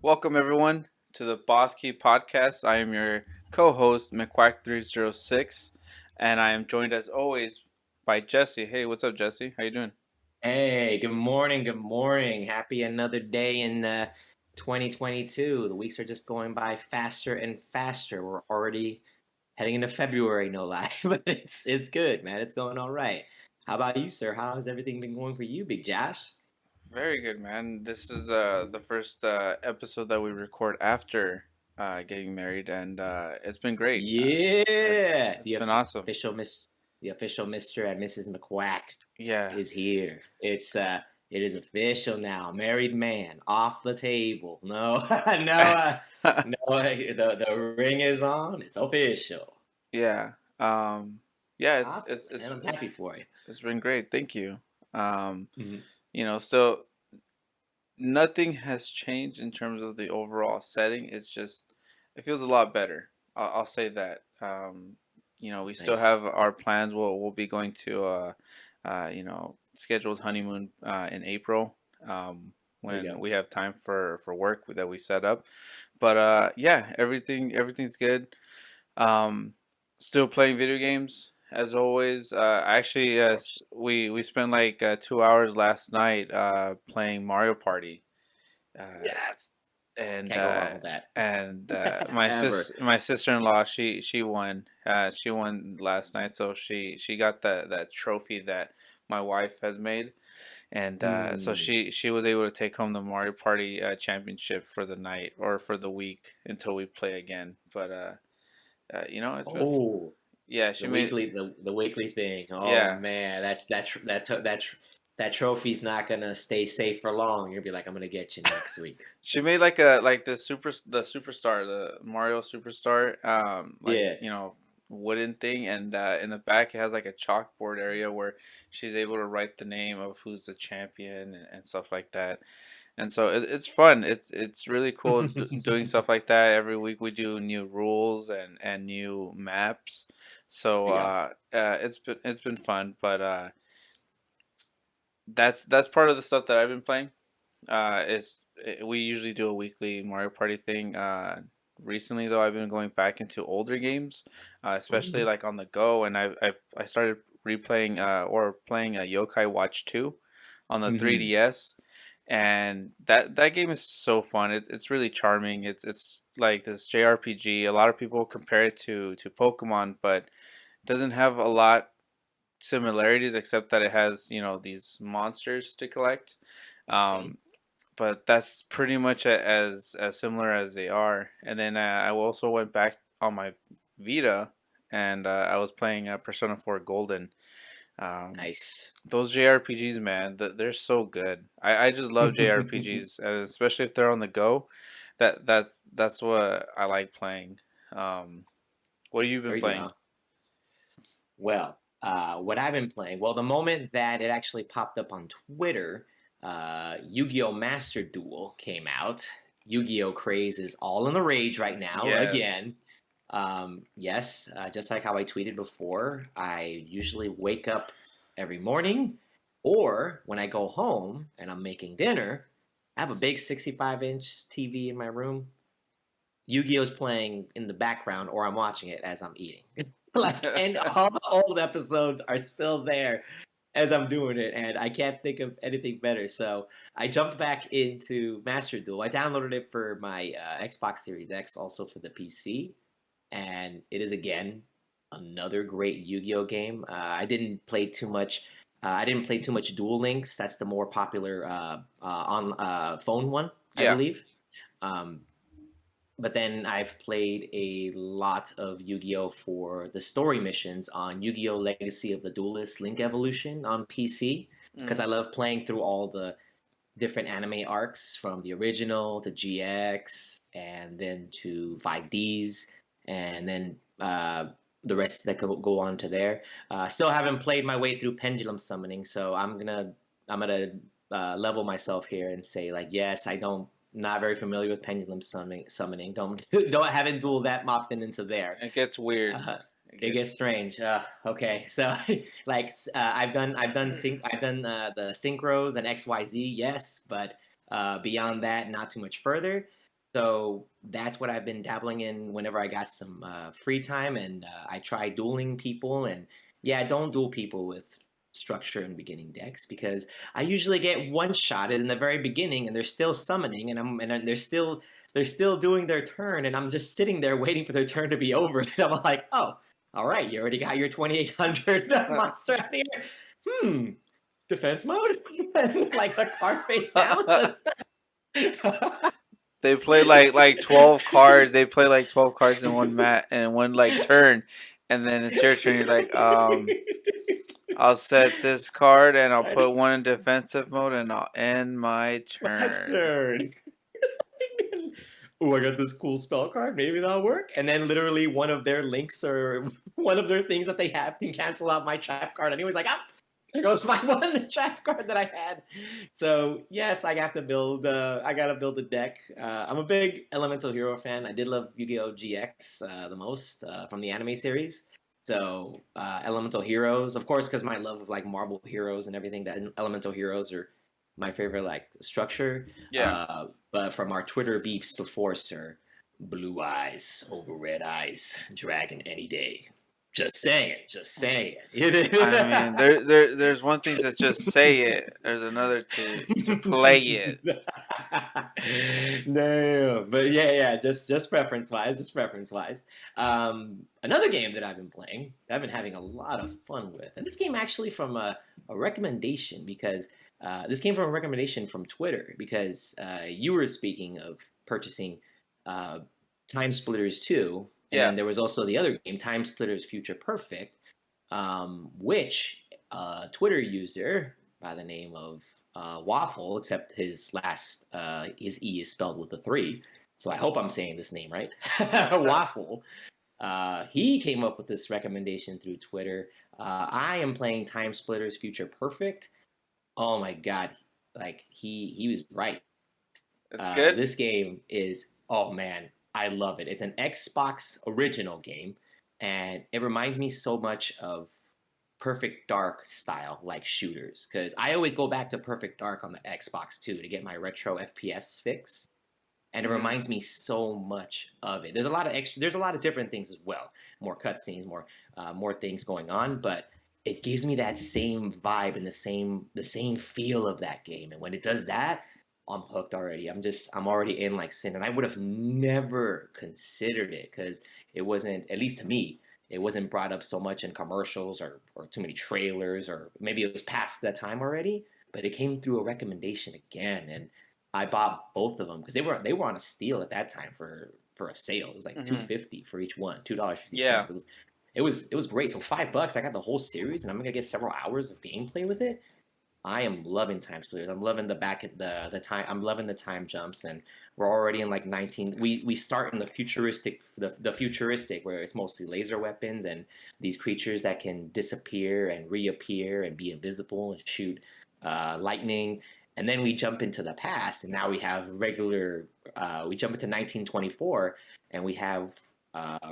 Welcome everyone to the Boss Key Podcast. I am your co-host McQuack306, and I am joined as always by Jessie. Hey, what's up, Jessie? How you doing? Hey, good morning. Good morning. Happy another day in 2022. The weeks are just going by faster and faster. We're already heading into February, no lie, but it's good, man. It's going all right. How about you, sir? How has everything been going for you, Big Josh? Very good, man. This is the first episode that we record after getting married, and it's been great. It's Yeah, it's been awesome. official Miss, the official Mr. and Mrs. McQuack Yeah, is here. It is official now. Married man off the table. No, no, no. The ring is on. It's official. yeah, yeah. It's Awesome, it's it's man. I'm it's happy for you. it's been great. Thank you. Um, Mhm. so nothing has changed in terms of the overall setting. It's just it feels a lot better. I'll say that. We still have Nice. our plans. We'll be going to scheduled honeymoon in April. There you When go. we have time for work that we set up. But yeah, everything's good. Um, Still playing video games as always. Actually, Of course. we spent like 2 hours last night playing Mario Party. Uh, Yes. and Can't go wrong with that. my Ever. my sister in law she won. She won last night, so she got that trophy that my wife has made, and so Mm. she was able to take home the Mario Party championship for the night or for the week until we play again. But it's been Oh, yeah, she made the weekly thing. Oh yeah. man, that trophy's not gonna stay safe for long. You'll be like, I'm gonna get you next week. She made like the superstar, the Mario superstar, Yeah. wooden thing, and in the back it has like a chalkboard area where she's able to write the name of who's the champion and stuff like that. And so it's fun. It's really cool doing stuff like that. Every week we do new rules and new maps. So There you go. it's been fun, but that's part of the stuff that I've been playing. We usually do a weekly Mario Party thing. Recently though, I've been going back into older games, especially Mhm. like on the go, and I started replaying or playing a Yokai Watch 2 on the Mhm. 3DS, and that game is so fun. It's really charming. It's like this JRPG. A lot of people compare it to Pokemon, but it doesn't have a lot similarities except that it has these monsters to collect. Okay. Um, but that's pretty much as similar as they are. And then I also went back on my Vita, and I was playing Persona 4 Golden. Um, Nice. those JRPGs, man, they're so good. I just love JRPGs, and especially if they're on the go. That's what I like playing. Um, what have you been There you playing? go. Well, what I've been playing, well, the moment that it actually popped up on Twitter, Yu-Gi-Oh! Master Duel came out. Yu-Gi-Oh! Craze is all in the rage right now, Yes. again. Yes, just like how I tweeted before, I usually wake up every morning, or when I go home and I'm making dinner, I have a big 65-inch TV in my room. Yu-Gi-Oh's playing in the background, or I'm watching it as I'm eating. And all the old episodes are still there as I'm doing it, and I can't think of anything better. So I jumped back into Master Duel. I downloaded it for my Xbox Series X, also for the PC, and it is again another great Yu-Gi-Oh game. I didn't play too much Duel Links. That's the more popular on phone one, I Yeah. believe. Um, but then I've played a lot of Yu-Gi-Oh for the story missions on Yu-Gi-Oh Legacy of the Duelist Link Evolution on PC because Mm. I love playing through all the different anime arcs from the original to GX and then to 5Ds and then the rest that could go on to there. Still haven't played my way through Pendulum Summoning, so I'm gonna level myself here and say like yes, I don't not very familiar with pendulum summoning. Don't haven't dueled that often into there. It gets weird. Uh, It it gets gets strange. Okay, so like I've done the synchros and XYZ, yes, but beyond that, not too much further. So that's what I've been dabbling in whenever I got some free time, and I try dueling people. And yeah, I don't duel people with structure and beginning decks because I usually get one shotted in the very beginning, and they're still summoning, and they're still doing their turn, and I'm just sitting there waiting for their turn to be over. And I'm like, oh, all right, you already got your 2800 monster out here. Defense mode, like a card face down. Just They play like 12 cards. They play like 12 cards in one mat and one like turn, and then it's your turn. You're like, I'll set this card and I'll put one in defensive mode and I'll end my my turn. turn. Oh, I got this cool spell card. Maybe that'll work. And then literally one of their links or one of their things that they have can cancel out my trap card. And he was like, ah, there goes my one trap card that I had. So yes, I got to build. I got to build a deck. I'm a big Elemental Hero fan. I did love Yu-Gi-Oh! GX the most from the anime series. So Elemental Heroes, of course, because my love of like Marvel heroes and everything. That Elemental Heroes are my favorite like structure. Yeah. But from our Twitter beefs before, sir, blue eyes over red eyes, dragon any day. Just saying, just saying. I mean, there's one thing to just say it. There's another to play it. No, but yeah, just preference wise, Another game that I've been playing, that I've been having a lot of fun with, and this game actually from a recommendation because this came from a recommendation from Twitter because you were speaking of purchasing uh, Time Splitters 2, and Yeah. then there was also the other game, Time Splitters Future Perfect, which Twitter user by the name of Waffle, except his E is spelled with a 3. So I hope I'm saying this name right. Waffle. He came up with this recommendation through Twitter. I am playing Time Splitters Future Perfect. Oh my god, like he was right. It's good. This game is, oh man, I love it. It's an Xbox original game, and it reminds me so much of Perfect Dark style like shooters because I always go back to Perfect Dark on the Xbox 2 to get my retro FPS fix, and it Mm-hmm. reminds me so much of it. There's a lot of extra. There's a lot of different things as well. More cutscenes, more things going on, but it gives me that same vibe and the same feel of that game. And when it does that, I'm hooked already. I'm already in like sin, and I would have never considered it because it wasn't, at least to me, it wasn't brought up so much in commercials or too many trailers, or maybe it was past that time already. But it came through a recommendation again, and I bought both of them because they were on a steal at that time for a sale. It was like Mm-hmm. $2.50 for each one, Yeah. $2.50. It was great. So $5, I got the whole series, and I'm gonna get several hours of gameplay with it. I am loving time splitters. I'm loving the time. I'm loving the time jumps, and we're already in like 19. We start in the futuristic where it's mostly laser weapons and these creatures that can disappear and reappear and be invisible and shoot lightning. And then we jump into the past, and now we have regular. We jump into 1924, and we have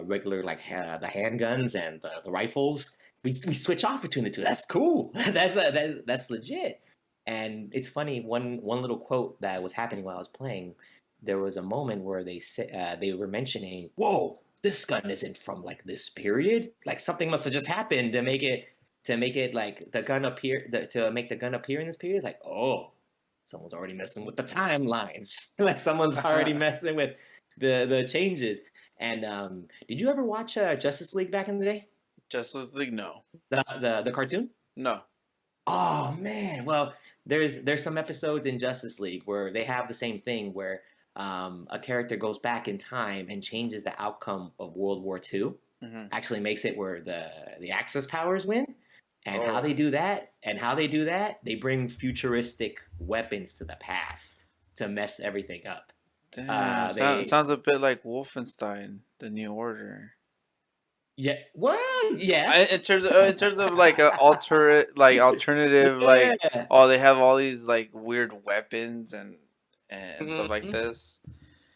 regular like the handguns and the rifles. We switch off between the two. That's cool. That's legit. And it's funny. One little quote that was happening while I was playing. There was a moment where they were mentioning, "Whoa, this gun isn't from like this period. Like something must have just happened to make it like the gun appear to make the gun appear in this period." It's like, oh, someone's already messing with the timelines. Like someone's already messing with the changes. And did you ever watch Justice League back in the day? Justice League, no, The cartoon? no. Oh man, well there's some episodes in Justice League where they have the same thing where a character goes back in time and changes the outcome of World War II. Mm-hmm. Actually makes it where the Axis powers win. And how Oh, they do that, they bring futuristic weapons to the past to mess everything up. damn. They Sounds a bit like Wolfenstein, the New Order. Yeah, well, yes. In terms of like a alternative Yeah. oh, they have all these like weird weapons and stuff like Mhm. this.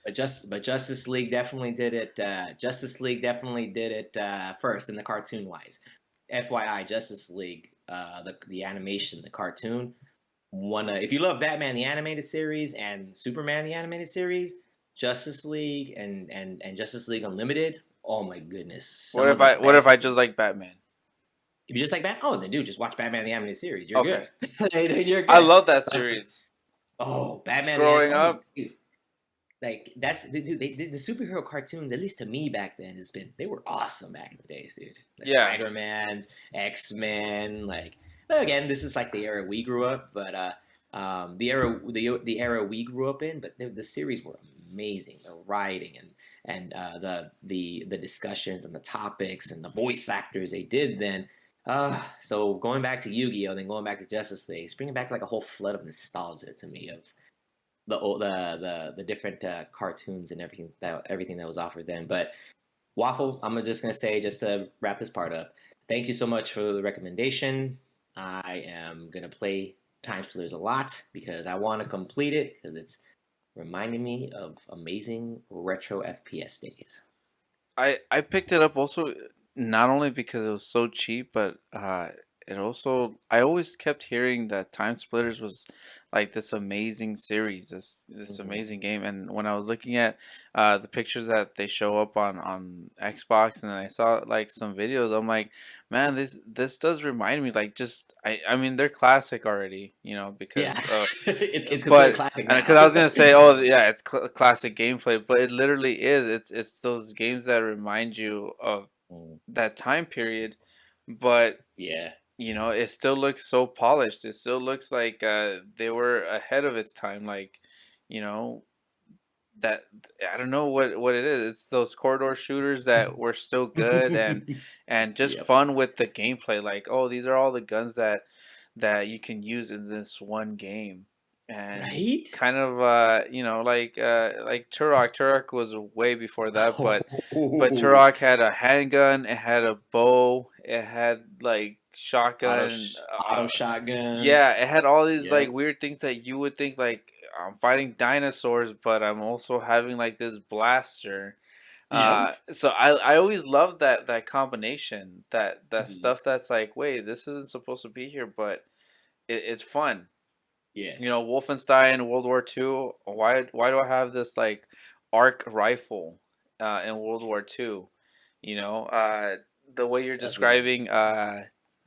But Justice League definitely did it. Justice League definitely did it first in the cartoon wise. FYI, Justice League, the animation, the cartoon, one. If you love Batman the animated series and Superman the animated series, Justice League and Justice League Unlimited. Oh my goodness, What some if of the I best. just like Batman? If you just like Batman, oh then dude, just watch Batman the Animated Series. You're Okay, good. You're I good. love that But series. oh, Batman the Growing oh up, dude, like that's dude. The superhero cartoons, at least to me back then, has been they were awesome back in the days, dude. The yeah, Spider Mans, X Men, like but again, this is like the era we grew up, but the era we grew up in, but the series were amazing. The writing and the discussions and the topics and the voice actors they did then. So going back to Yu-Gi-Oh, then going back to Justice League, it's bringing back like a whole flood of nostalgia to me of the different cartoons and everything that was offered then. But Waffle, I'm just gonna say just to wrap this part up. Thank you so much for the recommendation. I am gonna play Time Splitters a lot because I want to complete it because it's reminding me of amazing retro FPS days. I picked it up also not only because it was so cheap, but it also I always kept hearing that Time Splitters was like this amazing series, this Mm-hmm. amazing game. And when I was looking at the pictures that they show up on Xbox, and then I saw like some videos, I'm like, man, this does remind me like just I mean they're classic already, you know, Yeah, because it's considered but classic and because now. I was gonna say, oh yeah, it's classic gameplay, but it literally is. It's those games that remind you of Mm, that time period, but yeah. you know, it still looks so polished. It still looks like they were ahead of its time. Like, you know, that I don't know what it is. It's those corridor shooters that were still good and just Yep. fun with the gameplay. Like, oh, these are all the guns that you can use in this one game, and Right? kind of you know like Turok. Turok was way before that, but Oh, Turok had a handgun, it had a bow, it had like shotgun. auto shotgun. Yeah, it had all these like Yep. weird things that you would think like I'm fighting dinosaurs, but I'm also having like this blaster. Yep. So I always loved that combination, that Mhm. stuff that's like, wait, this isn't supposed to be here, but it's fun. Yeah. You know, Wolfenstein, World War Two. Why do I have this like arc rifle in World War Two? You know, the way you're That's good. describing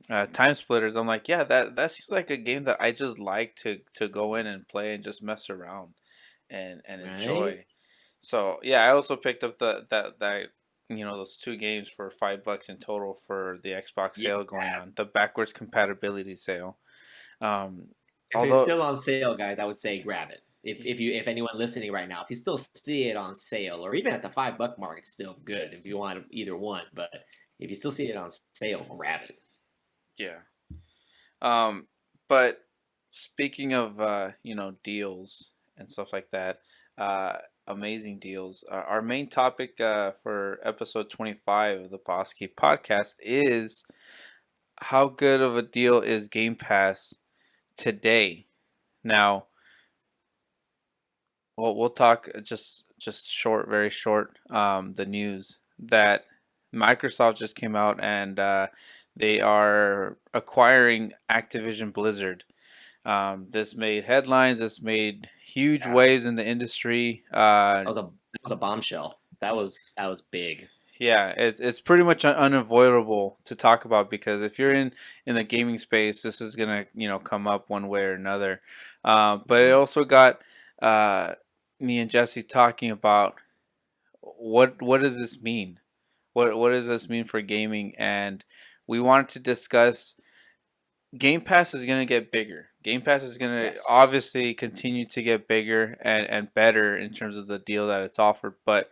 Time Splitters, I'm like, yeah, that seems like a game that I just like to go in and play and just mess around and Right? enjoy. So yeah, I also picked up that you know those two games for $5 in total for the Xbox Yeah. sale going on, the backwards compatibility sale. Um, If it's although still on sale, guys, I would say grab it. If anyone listening right now, if you still see it on sale, or even at the $5 mark, it's still good if you want either one. But if you still see it on sale, grab it. yeah, um, but speaking of you know deals and stuff like that, uh, amazing deals. Our main topic for episode 25 of the Bosky podcast is how good of a deal is Game Pass today. Now, we'll talk just short, very short. The news that Microsoft just came out and they are acquiring Activision Blizzard. This made headlines. This made huge Yeah, waves in the industry. that was a bombshell. That was big. Yeah, it's pretty much unavoidable to talk about because if you're in the gaming space, this is gonna you know come up one way or another. But it Mhm. also got uh, me and Jesse talking about what does this mean? What does this mean for gaming? And we wanted to discuss Game Pass is gonna get bigger. Game Pass is gonna Yes. obviously continue to get bigger and better in terms of the deal that it's offered, but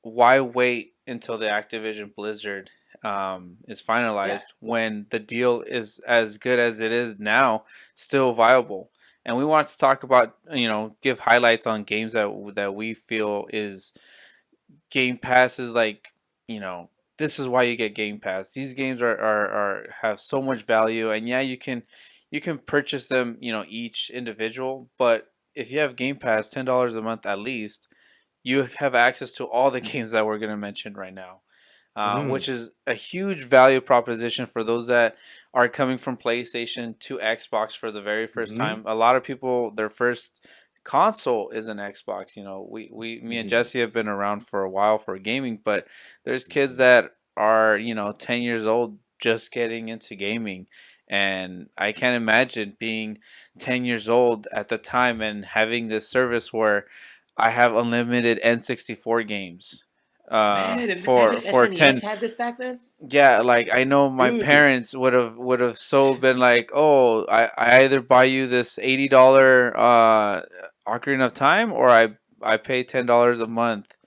why wait until the Activision Blizzard is Yeah. finalized when the deal is as good as it is now, still viable? And we want to talk about, you know, give highlights on games that we feel is Game Pass is like, you know, this is why you get Game Pass. These games are have so much value, and yeah, you can purchase them, you know, each individual, but if you have Game Pass, $10 a month at least, you have access to all the games that we're going to mention right now, which Mm-hmm. is a huge value proposition for those that are coming from PlayStation to Xbox for the very first Mm-hmm. time. A lot of people, their first console is an Xbox. You know, me and Mhm. Jesse have been around for a while for gaming, but there's kids Mhm. that are 10 years old just getting into gaming, and I can't imagine being 10 years old at the time and having this service where I have unlimited N64 games. Man, For imagine if for SNES 10. had this back then, Yeah, like I know my dude. parents would have so been like, "Oh, I either buy you this $80 Ocarina of Time, or I pay $10 a month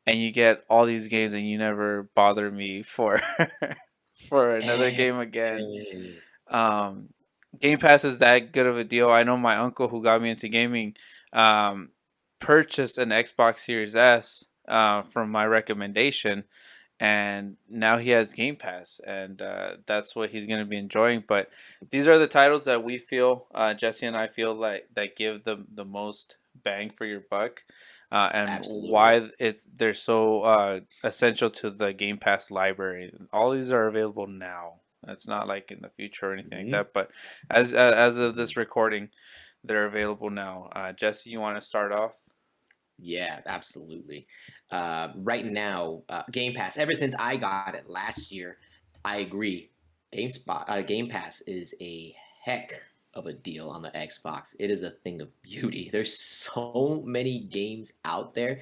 and you get all these games and you never bother me for for another Man, game again." Um, Game Pass is that good of a deal. I know my uncle who got me into gaming um, purchased an Xbox Series S from my recommendation, and now he has Game Pass, and that's what he's going to be enjoying. But these are the titles that we feel, Jesse and I feel like that give the most bang for your buck, and absolutely. why they're so essential to the Game Pass library. All these are available now. It's not like in the future or anything like Mhm. that. But as of this recording, they're available now. Jesse, you want to start off? Yeah, absolutely. Right now, Game Pass. Ever since I got it last year, I agree. Game Pass is a heck of a deal on the Xbox. It is a thing of beauty. There's so many games out there.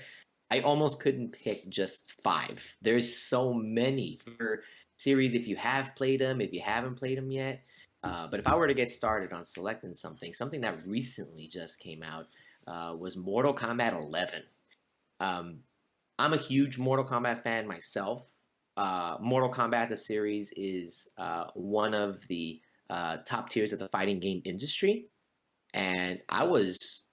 I almost couldn't pick just five. There's so many for series. If you have played them, if you haven't played them yet. But if I were to get started on selecting something that recently just came out was Mortal Kombat 11. Um, I'm a huge Mortal Kombat fan myself. Mortal Kombat, the series, is one of the top tiers of the fighting game industry. And I was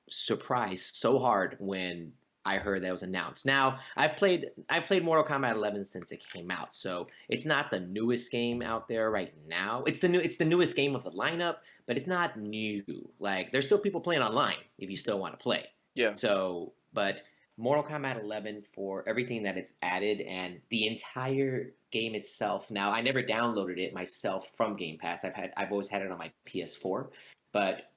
surprised so hard when I heard that was announced. Now, I've played Mortal Kombat 11 since it came out, so it's not the newest game out there right now. It's the newest game of the lineup, but it's not new. Like there's still people playing online if you still want to play. Yeah. So, but Mortal Kombat 11 for everything that it's added and the entire game itself. Now, I never downloaded it myself from Game Pass. I've always had it on my PS4, but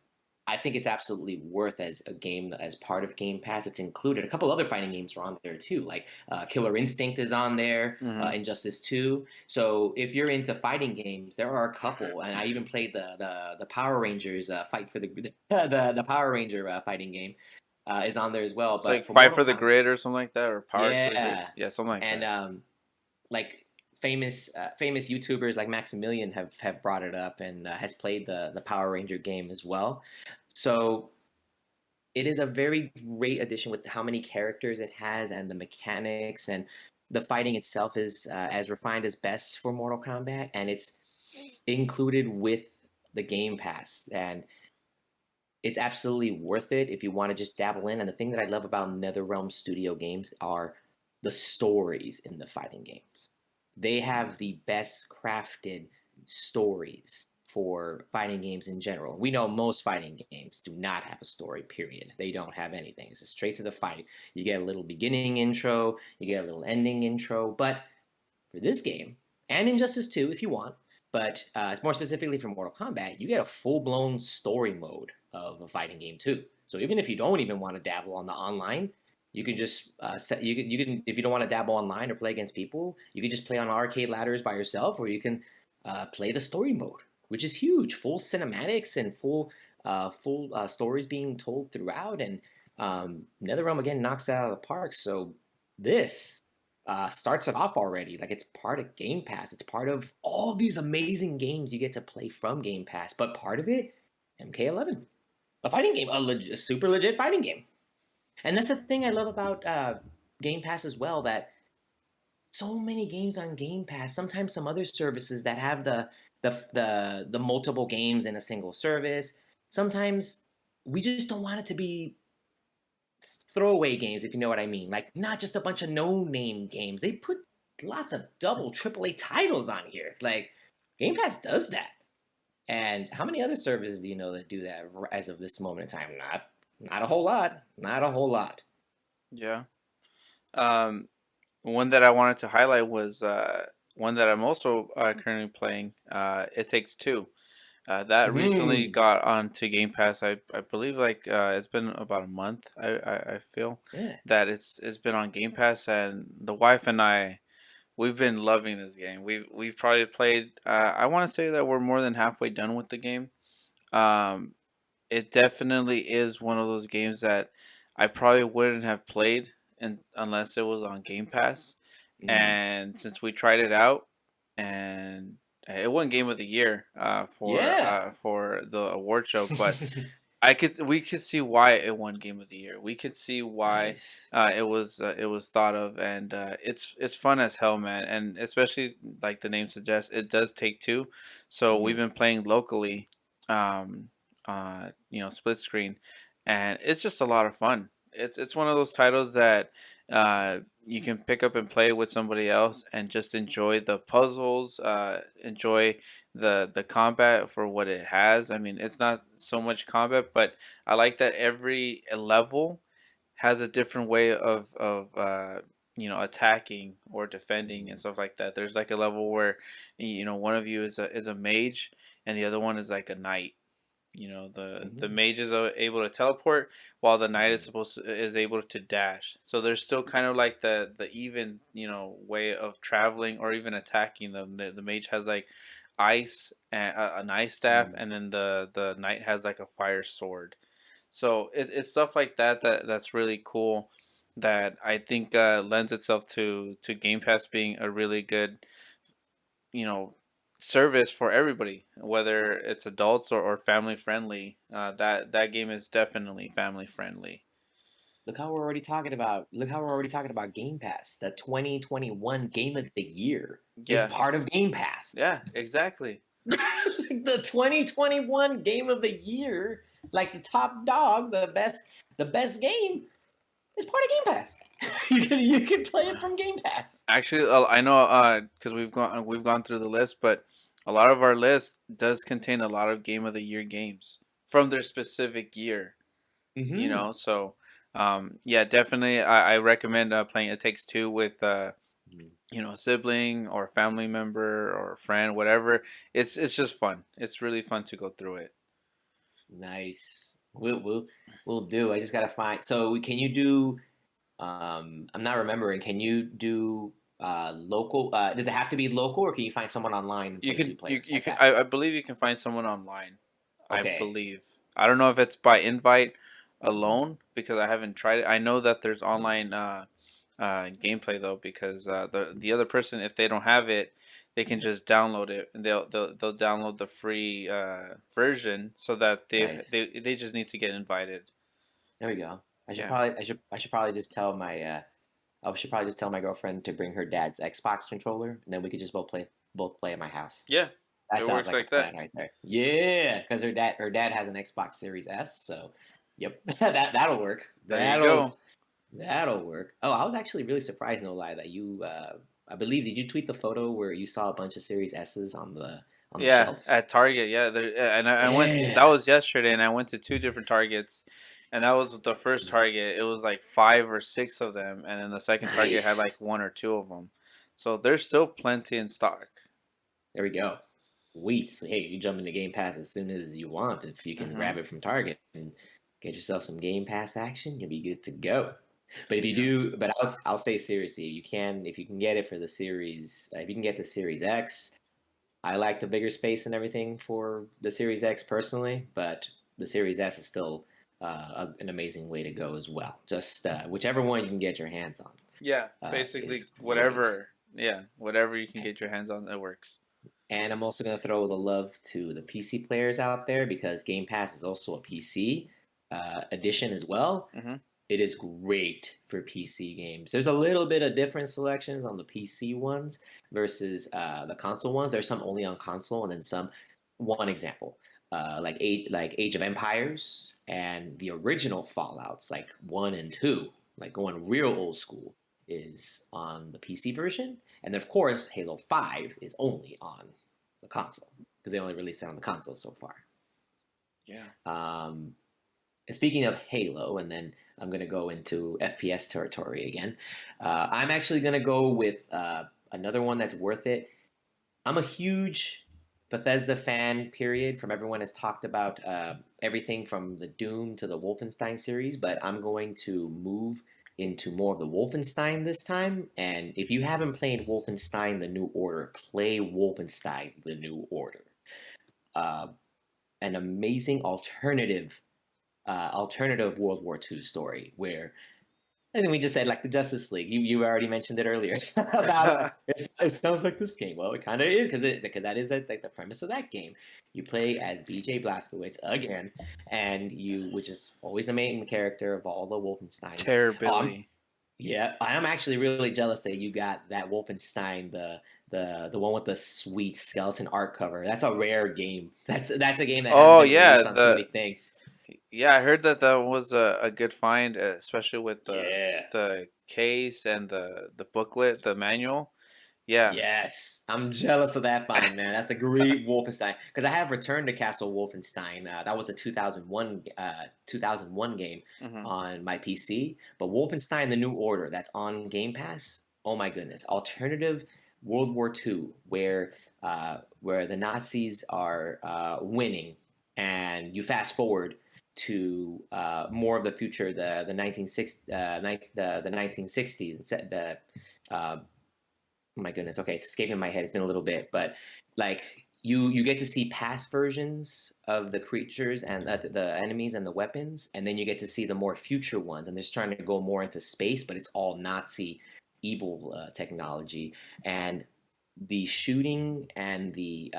I think it's absolutely worth as a game as part of Game Pass. It's included. A couple other fighting games are on there too, like Killer Instinct is on there, Mm-hmm. Injustice 2. So if you're into fighting games, there are a couple, and I even played the Power Rangers fight for the the Power Ranger fighting game is on there as well. It's But like for Fight Mortal for the Kombat, Grid or something like that, or Power to the Grid. yeah, Yeah, something like and that. like famous YouTubers like Maximilian have brought it up and has played the Power Ranger game as well. So it is a very great addition with how many characters it has and the mechanics and the fighting itself is as refined as best for Mortal Kombat, and it's included with the Game Pass, and it's absolutely worth it if you want to just dabble in. And the thing that I love about NetherRealm Studio games are the stories in the fighting games. They have the best crafted stories for fighting games in general. We know most fighting games do not have a story, period. They don't have anything. It's just straight to the fight. You get a little beginning intro, you get a little ending intro, but for this game, and Injustice 2 if you want, but it's more specifically for Mortal Kombat, you get a full blown story mode of a fighting game too. So even if you don't even want to dabble on the online, you can just set you can if you don't want to dabble online or play against people, you can just play on arcade ladders by yourself, or you can play the story mode, which is huge, full cinematics and full stories being told throughout, and NetherRealm again knocks it out of the park. So this starts it off already. Like it's part of Game Pass. It's part of all these amazing games you get to play from Game Pass. But part of it, MK11, a fighting game, a super legit fighting game. And that's the thing I love about Game Pass as well. That so many games on Game Pass. Sometimes some other services that have the multiple games in a single service. Sometimes we just don't want it to be throwaway games, if you know what I mean. Like not just a bunch of no-name games. They put lots of double AAA titles on here. Like Game Pass does that. And how many other services do you know that do that as of this moment in time? Not a whole lot. Not a whole lot. Yeah. Um, One that I wanted to highlight was one that I'm also currently playing. It Takes Two. That recently Hmm. got onto Game Pass. I believe like it's been about a month. I feel Yeah. that it's been on Game Pass, and the wife and I we've been loving this game. We've probably played. I want to say that we're more than halfway done with the game. Um, it definitely is one of those games that I probably wouldn't have played unless it was on Game Pass. Hmm. And since we tried it out, and it won Game of the Year Yeah. for the award show, but we could see why it won Game of the Year. We could see why Nice. it was thought of, and it's fun as hell, man. And especially like the name suggests, it does take two. So we've Hmm. been playing locally, split screen, and it's just a lot of fun. It's one of those titles that you can pick up and play with somebody else and just enjoy the puzzles, enjoy the combat for what it has. I mean, it's not so much combat, but I like that every level has a different way of attacking or defending and Hmm. stuff like that. There's like a level where one of you is a mage and the other one is like a knight. The Hmm. mage is able to teleport while the knight Hmm. is able to dash. So there's still kind of like the even way of traveling or even attacking them. The mage has like ice and an ice staff, Hmm. and then the knight has like a fire sword. So it's stuff like that's really cool. That I think lends itself to Game Pass being a really good you know service for everybody, whether it's adults or family friendly. That game is definitely family friendly. Look how we're already talking about Game Pass. The 2021 Game of the Year is Yeah, part of Game Pass. yeah, exactly. The 2021 Game of the Year, like the top dog, the best game, is part of Game Pass. You can play it from Game Pass. Actually, I know because we've gone through the list, but a lot of our list does contain a lot of Game of the Year games from their specific year. Hmm. So yeah, definitely I recommend playing It Takes Two with a sibling or a family member or a friend, whatever. It's just fun. It's really fun to go through it. Nice. We'll do. I just gotta find. So can you do? I'm not remembering. Can you do local? Does it have to be local, or can you find someone online and You play can two you players you like can that? I believe you can find someone online. I Okay. believe. I don't know if it's by invite Mhm. alone because I haven't tried it. I know that there's online gameplay though because the other person, if they don't have it, they can just download it, and they'll download the free version so that Nice. they just need to get invited. There we go. I should Yeah. probably I should probably just tell my I should probably just tell my girlfriend to bring her dad's Xbox controller, and then we could just both play at my house. Yeah. That It sounds works like a like that. plan right there. Yeah, because her dad has an Xbox Series S, so yep, that'll work. There you That'll go. that'll work. Oh, I was actually really surprised, no lie, that you I believe did you tweet the photo where you saw a bunch of Series S's on the Yeah, shelves? at Target. Yeah, and I went. That Yeah, was yesterday, and I went to two different Targets, and that was the first Target. It was like five or six of them, and then the second Target had nice. like one or two of them. So there's still plenty in stock. There we go. Sweet. So hey, you jump into Game Pass as soon as you want. If you can Mm-hmm. grab it from Target and get yourself some Game Pass action, you'll be good to go. But if you Yeah. do, but I'll say seriously, if you can get it for the series, if you can get the Series X, I like the bigger space and everything for the Series X personally, but the Series S is still an amazing way to go as well. Just whichever one you can get your hands on Yeah. is Basically, great. whatever. Yeah, whatever you can get your hands on, it works. And I'm also going to throw the love to the PC players out there because Game Pass is also a PC edition as well. Mm-hmm. It is great for PC games. There's a little bit of different selections on the PC ones versus the console ones. There's some only on console, and then some. One example, like Age of Empires and the original Fallout's, like 1 and 2, like going real old school, is on the PC version, and then of course Halo 5 is only on the console because they only released it on the console so far. Yeah. Um, and speaking of Halo, and then I'm going to go into FPS territory again. I'm actually going to go with another one that's worth it. I'm a huge Bethesda fan period from everyone has talked about everything from the Doom to the Wolfenstein series, but I'm going to move into more of the Wolfenstein this time. And if you haven't played Wolfenstein: The New Order, play Wolfenstein: The New Order. Uh, an amazing alternative World War II story where and then we just said like the Justice League. You already mentioned it earlier about it sounds like this game. Well, it kind of is because that is like the premise of that game. You play as BJ Blazkowicz again, and you which is always the main character of all the Wolfensteins. Terribility. Yeah, I am actually really jealous that you got that Wolfenstein the one with the sweet skeleton art cover. That's a rare game. That's a game that hasn't Oh been yeah, released on too many the things. yeah, I heard that that was a good find, especially with Yeah. the case and the booklet, the manual. Yeah. Yes, I'm jealous of that find, man. That's a great Wolfenstein because I have returned to Castle Wolfenstein. That was a 2001 game Hmm. on my PC. But Wolfenstein: The New Order that's on Game Pass. Oh my goodness! Alternative World War II, where the Nazis are winning, and you fast forward to more of the future, the 1960s, the 1960s. The oh my goodness, okay, it's escaping my head. It's been a little bit, but like you get to see past versions of the creatures and the enemies and the weapons, and then you get to see the more future ones. And they're trying to go more into space, but it's all Nazi evil technology. And the shooting and the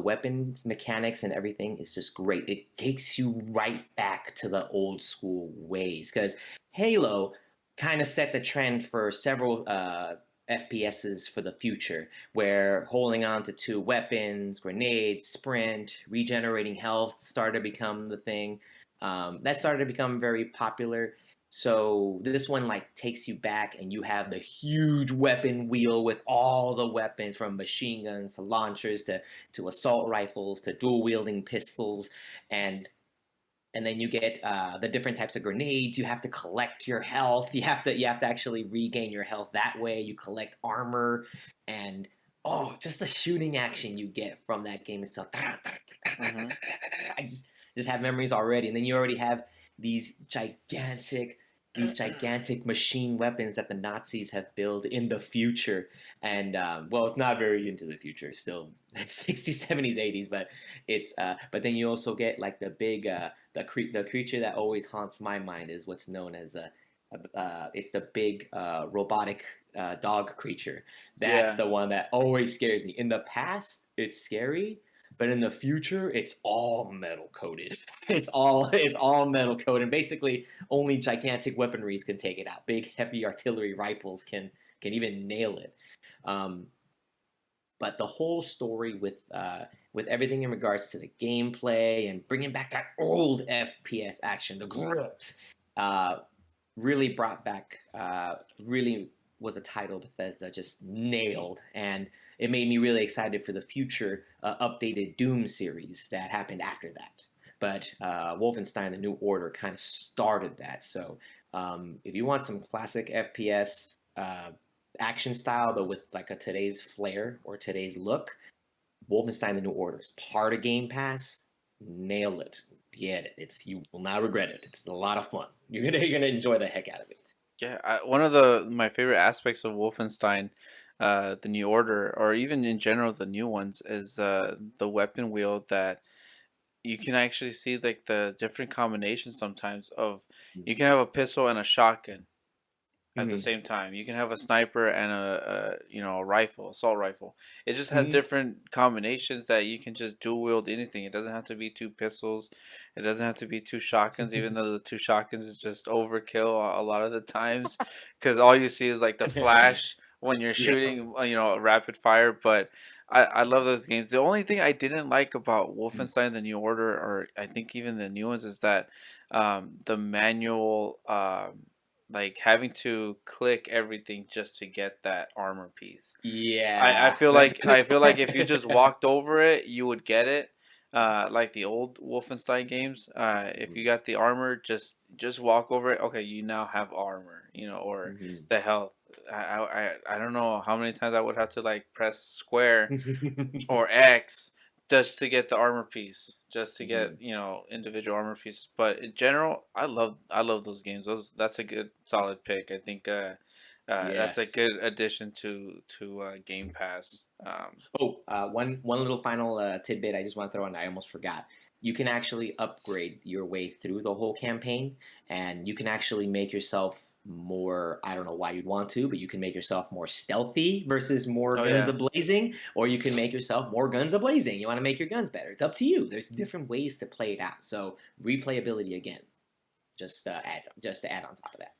weapons mechanics and everything is just great. It takes you right back to the old school ways because Halo kind of set the trend for several FPSs for the future, where holding on to two weapons, grenades, sprint, regenerating health started to become the thing. That started to become very popular. So this one like takes you back, and you have the huge weapon wheel with all the weapons from machine guns to launchers to assault rifles to dual wielding pistols, and and then you get the different types of grenades. You have to collect your health. You have to actually regain your health that way. You collect armor, and oh, just the shooting action you get from that game itself. Hmm. I just have memories already, and then you already have these gigantic machine weapons that the Nazis have built in the future. And well, it's not very into the future, still 60s, 70s, 80s, but it's but then you also get like the big the creature that always haunts my mind is what's known as it's the big robotic dog creature. That's Yeah. the one that always scares me. In the past, it's scary, but in the future, it's all metal coated. It's all metal coated. Basically, only gigantic weaponries can take it out. Big heavy artillery rifles can even nail it. Um, but the whole story with everything in regards to the gameplay and bringing back that old FPS action, the grit, uh, really brought back, really was a title Bethesda just nailed, and it made me really excited for the future updated Doom series that happened after that. But Wolfenstein: The New Order kind of started that. So if you want some classic FPS action style, but with like a today's flair or today's look, Wolfenstein: The New Order is part of Game Pass. Nail it. Get it. It's you will not regret it. It's a lot of fun. You're gonna enjoy the heck out of it. Yeah, one of the my favorite aspects of Wolfenstein, the New Order, or even in general the new ones, is the weapon wheel that you can actually see like the different combinations sometimes of you can have a pistol and a shotgun at the Mm-hmm. same time. You can have a sniper and a rifle, assault rifle. It just has Mm-hmm. different combinations that you can just dual wield anything. It doesn't have to be two pistols. It doesn't have to be two shotguns, even though the two shotguns is just overkill a lot of the times, because all you see is like the flash when you're Yeah. shooting, rapid fire. But I love those games. The only thing I didn't like about Wolfenstein: The New Order, or I think even the new ones, is that the manual. Like having to click everything just to get that armor piece. I Yeah. feel like if you just walked over it, you would get it. Like the old Wolfenstein games. If you got the armor, just walk over it. Okay, you now have armor. Or the health. I don't know how many times I would have to like press square or X just to get the armor piece, just to get Hmm. individual armor pieces. But in general, I love those games. That's a good solid pick. I think that's a Yes. good addition to Game Pass. Oh, one little final tidbit I just want to throw in. I almost forgot. You can actually upgrade your way through the whole campaign, and you can actually make yourself more. I don't know why you'd want to, but you can make yourself more stealthy versus more Oh guns yeah, a blazing, or you can make yourself more guns a blazing. You want to make your guns better. It's up to you. There's different ways to play it out. So replayability again. Just to add on top of that.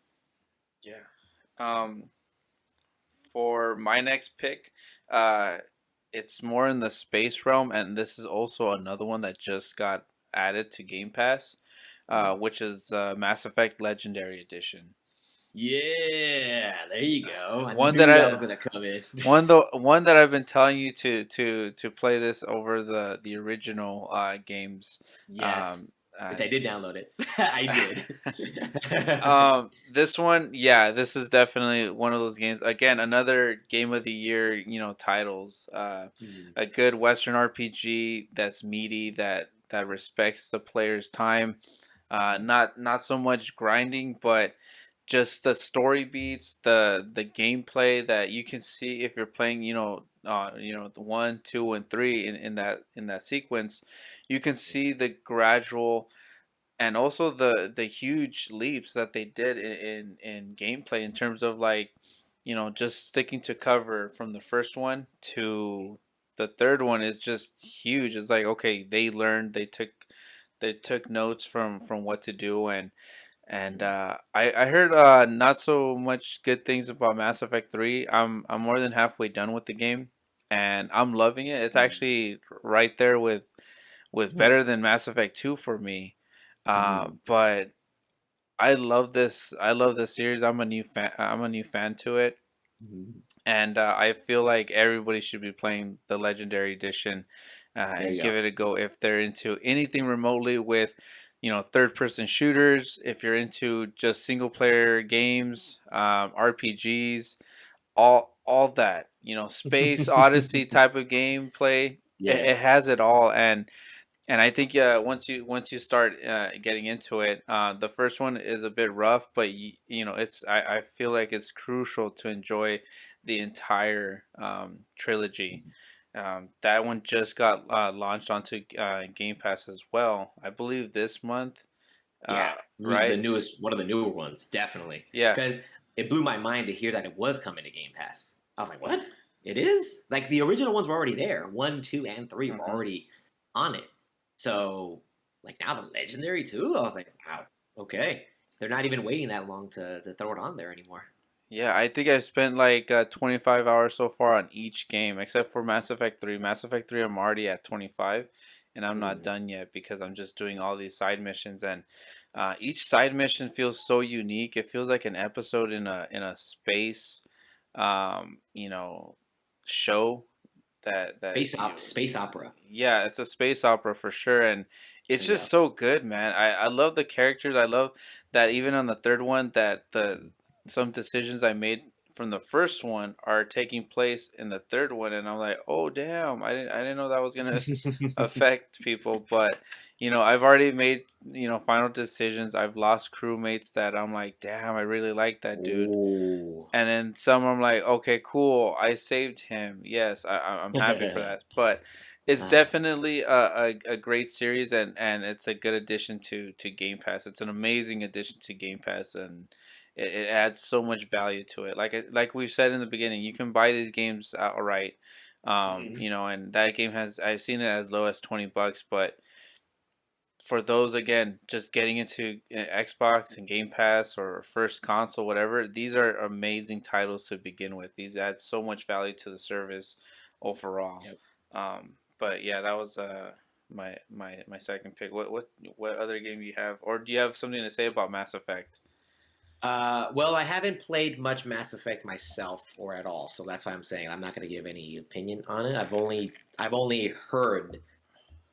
yeah. Um, for my next pick, uh, it's more in the space realm, and this is also another one that just got added to Game Pass, Mm. which is Mass Effect Legendary Edition. Yeah, there you go. I One that knew that I was gonna come in. one that I've been telling you to play this over the original games. Yes, Um, which uh, I did download it. I did. this one, yeah, this is definitely one of those games. Again, another game of the year, titles. Mhm. A good Western RPG that's meaty, that respects the player's time. Not so much grinding, but just the story beats, the gameplay that you can see if you're playing, the one, two, and three in that sequence, you can see the gradual and also the huge leaps that they did in gameplay in terms of like just sticking to cover from the first one to the third one is just huge. It's like, okay, they took notes from what to do, and Mhm. I heard not so much good things about Mass Effect 3. I'm more than halfway done with the game, and I'm loving it. It's Mhm. actually right there with better than Mass Effect 2 for me. Mhm. But I love this. I love this series. I'm a new fan. I'm a new fan to it, Mhm. and I feel like everybody should be playing the Legendary Edition, There and you give go. it a go if they're into anything remotely with, third-person shooters. If you're into just single-player games, RPGs, all that, space odyssey type of gameplay. It Yes. has it all, and I think once you start getting into it, the first one is a bit rough, but I feel like it's crucial to enjoy the entire trilogy. That one just got launched onto Game Pass as well, I believe this month. Yeah, it was the Right? newest, one of the newer ones, definitely. Yeah. Because it blew my mind to hear that it was coming to Game Pass. I was like, what? It is? Like the original ones were already there. One, two, and three were hmm already on it. So, like now the Legendary too? I was like, wow, okay. They're not even waiting that long to throw it on there anymore. Yeah, I think I spent like 25 hours so far on each game, except for Mass Effect 3. Mass Effect 3, I'm already at 25, and I'm not Mm, done yet because I'm just doing all these side missions. And each side mission feels so unique. It feels like an episode in a space, um, you know, show that space opera. yeah, it's a space opera for sure, and There it's you just go. so good, man. I love the characters. I love that even on the third one, that the some decisions I made from the first one are taking place in the third one, and I'm like, oh damn, I didn't know that was gonna affect people. But I've already made final decisions. I've lost crewmates that I'm like, damn, I really like that dude. Oh. And then some I'm like, okay, cool, I saved him. Yes, I'm happy for that. But it's Ah, definitely a great series, and it's a good addition to Game Pass. It's an amazing addition to Game Pass, and it adds so much value to it. Like we've said in the beginning, you can buy these games outright. mhm. And that game has, I've seen it as low as $20, but for those, again, just getting into Xbox and Game Pass or first console, whatever, these are amazing titles to begin with. These add so much value to the service overall. Yep. But yeah, that was my second pick. What other game do you have, or do you have something to say about Mass Effect? Well, I haven't played much Mass Effect myself or at all, so that's why I'm saying I'm not going to give any opinion on it. I've only heard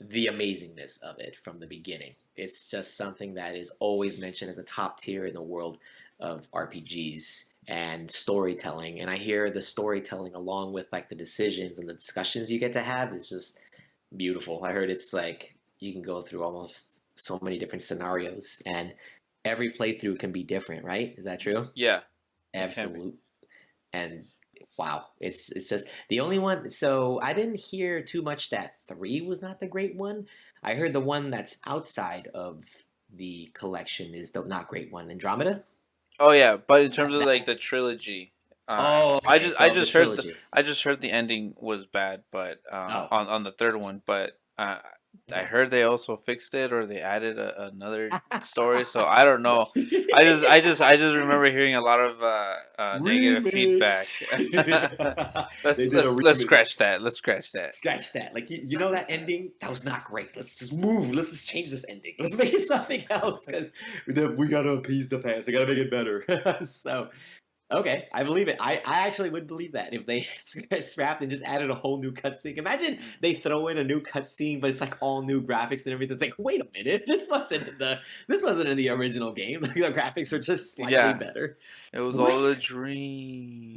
the amazingness of it from the beginning. It's just something that is always mentioned as a top tier in the world of RPGs and storytelling. And I hear the storytelling along with like the decisions and the discussions you get to have is just Beautiful. I heard it's like you can go through almost so many different scenarios, and every playthrough can be different, right? Is that true? Yeah, it can be. Absolute. And wow, it's just the only one. So I didn't hear too much that three was not the great one. I heard the one that's outside of the collection is the not great one, Andromeda. Oh yeah, but in terms of That like the trilogy, oh, okay. I So the just heard the trilogy. I just heard the ending was bad, but Oh, on the third one, but I heard they also fixed it or they added another story, so I don't know. I just remember hearing a lot of negative feedback. remix. They did a Let's remix. scratch that. Let's scratch that. Scratch that. Like you know that ending that was not great. Let's just move. Let's just change this ending. Let's make it something else because we gotta appease the fans. We gotta make it better. So okay, I believe it. I actually would believe that if they scrapped and just added a whole new cutscene. Imagine they throw in a new cutscene, but it's like all new graphics and everything. It's like, wait a minute, this wasn't in the original game. The graphics are just slightly Yeah, better. it was all a What? dream.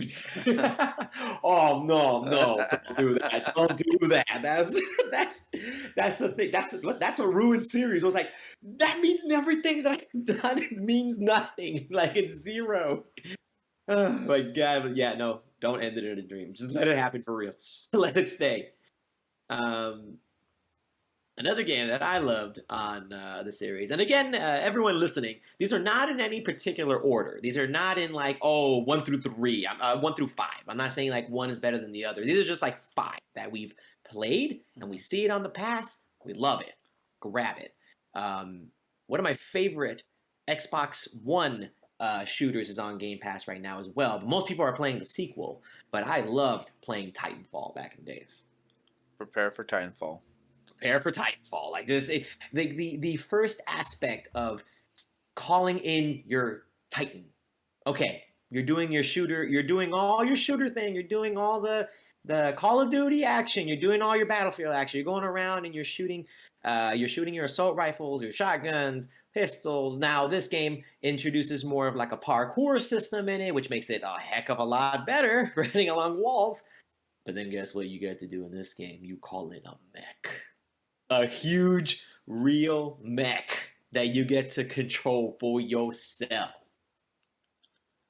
Oh no, no! Don't do that! Don't do that! That's that's the thing. That's a ruined series. I was like, that means everything that I've done it means nothing. Like it's zero. Oh my god, but yeah, no, don't end it in a dream. Just let it happen for real. Just let it stay. Um, Another game that I loved on the series, and again, everyone listening, these are not in any particular order. These are not in like, oh, 1 through 3, 1 through 5. I'm not saying like one is better than the other. These are just like five that we've played, and we see it on the pass. We love it. Grab it. One of my favorite Xbox One shooters is on Game Pass right now as well. But most people are playing the sequel. But I loved playing Titanfall back in the days. Prepare for Titanfall. Prepare for Titanfall. Like this, the first aspect of calling in your Titan. Okay, you're doing your shooter. You're doing all your shooter thing. You're doing all the Call of Duty action. You're doing all your Battlefield action. You're going around and you're shooting. You're shooting your assault rifles, your shotguns, pistols. Now this game introduces more of like a parkour system in it, which makes it a heck of a lot better running along walls. But then guess what you get to do in this game? You call in a mech. A huge, real mech that you get to control for yourself.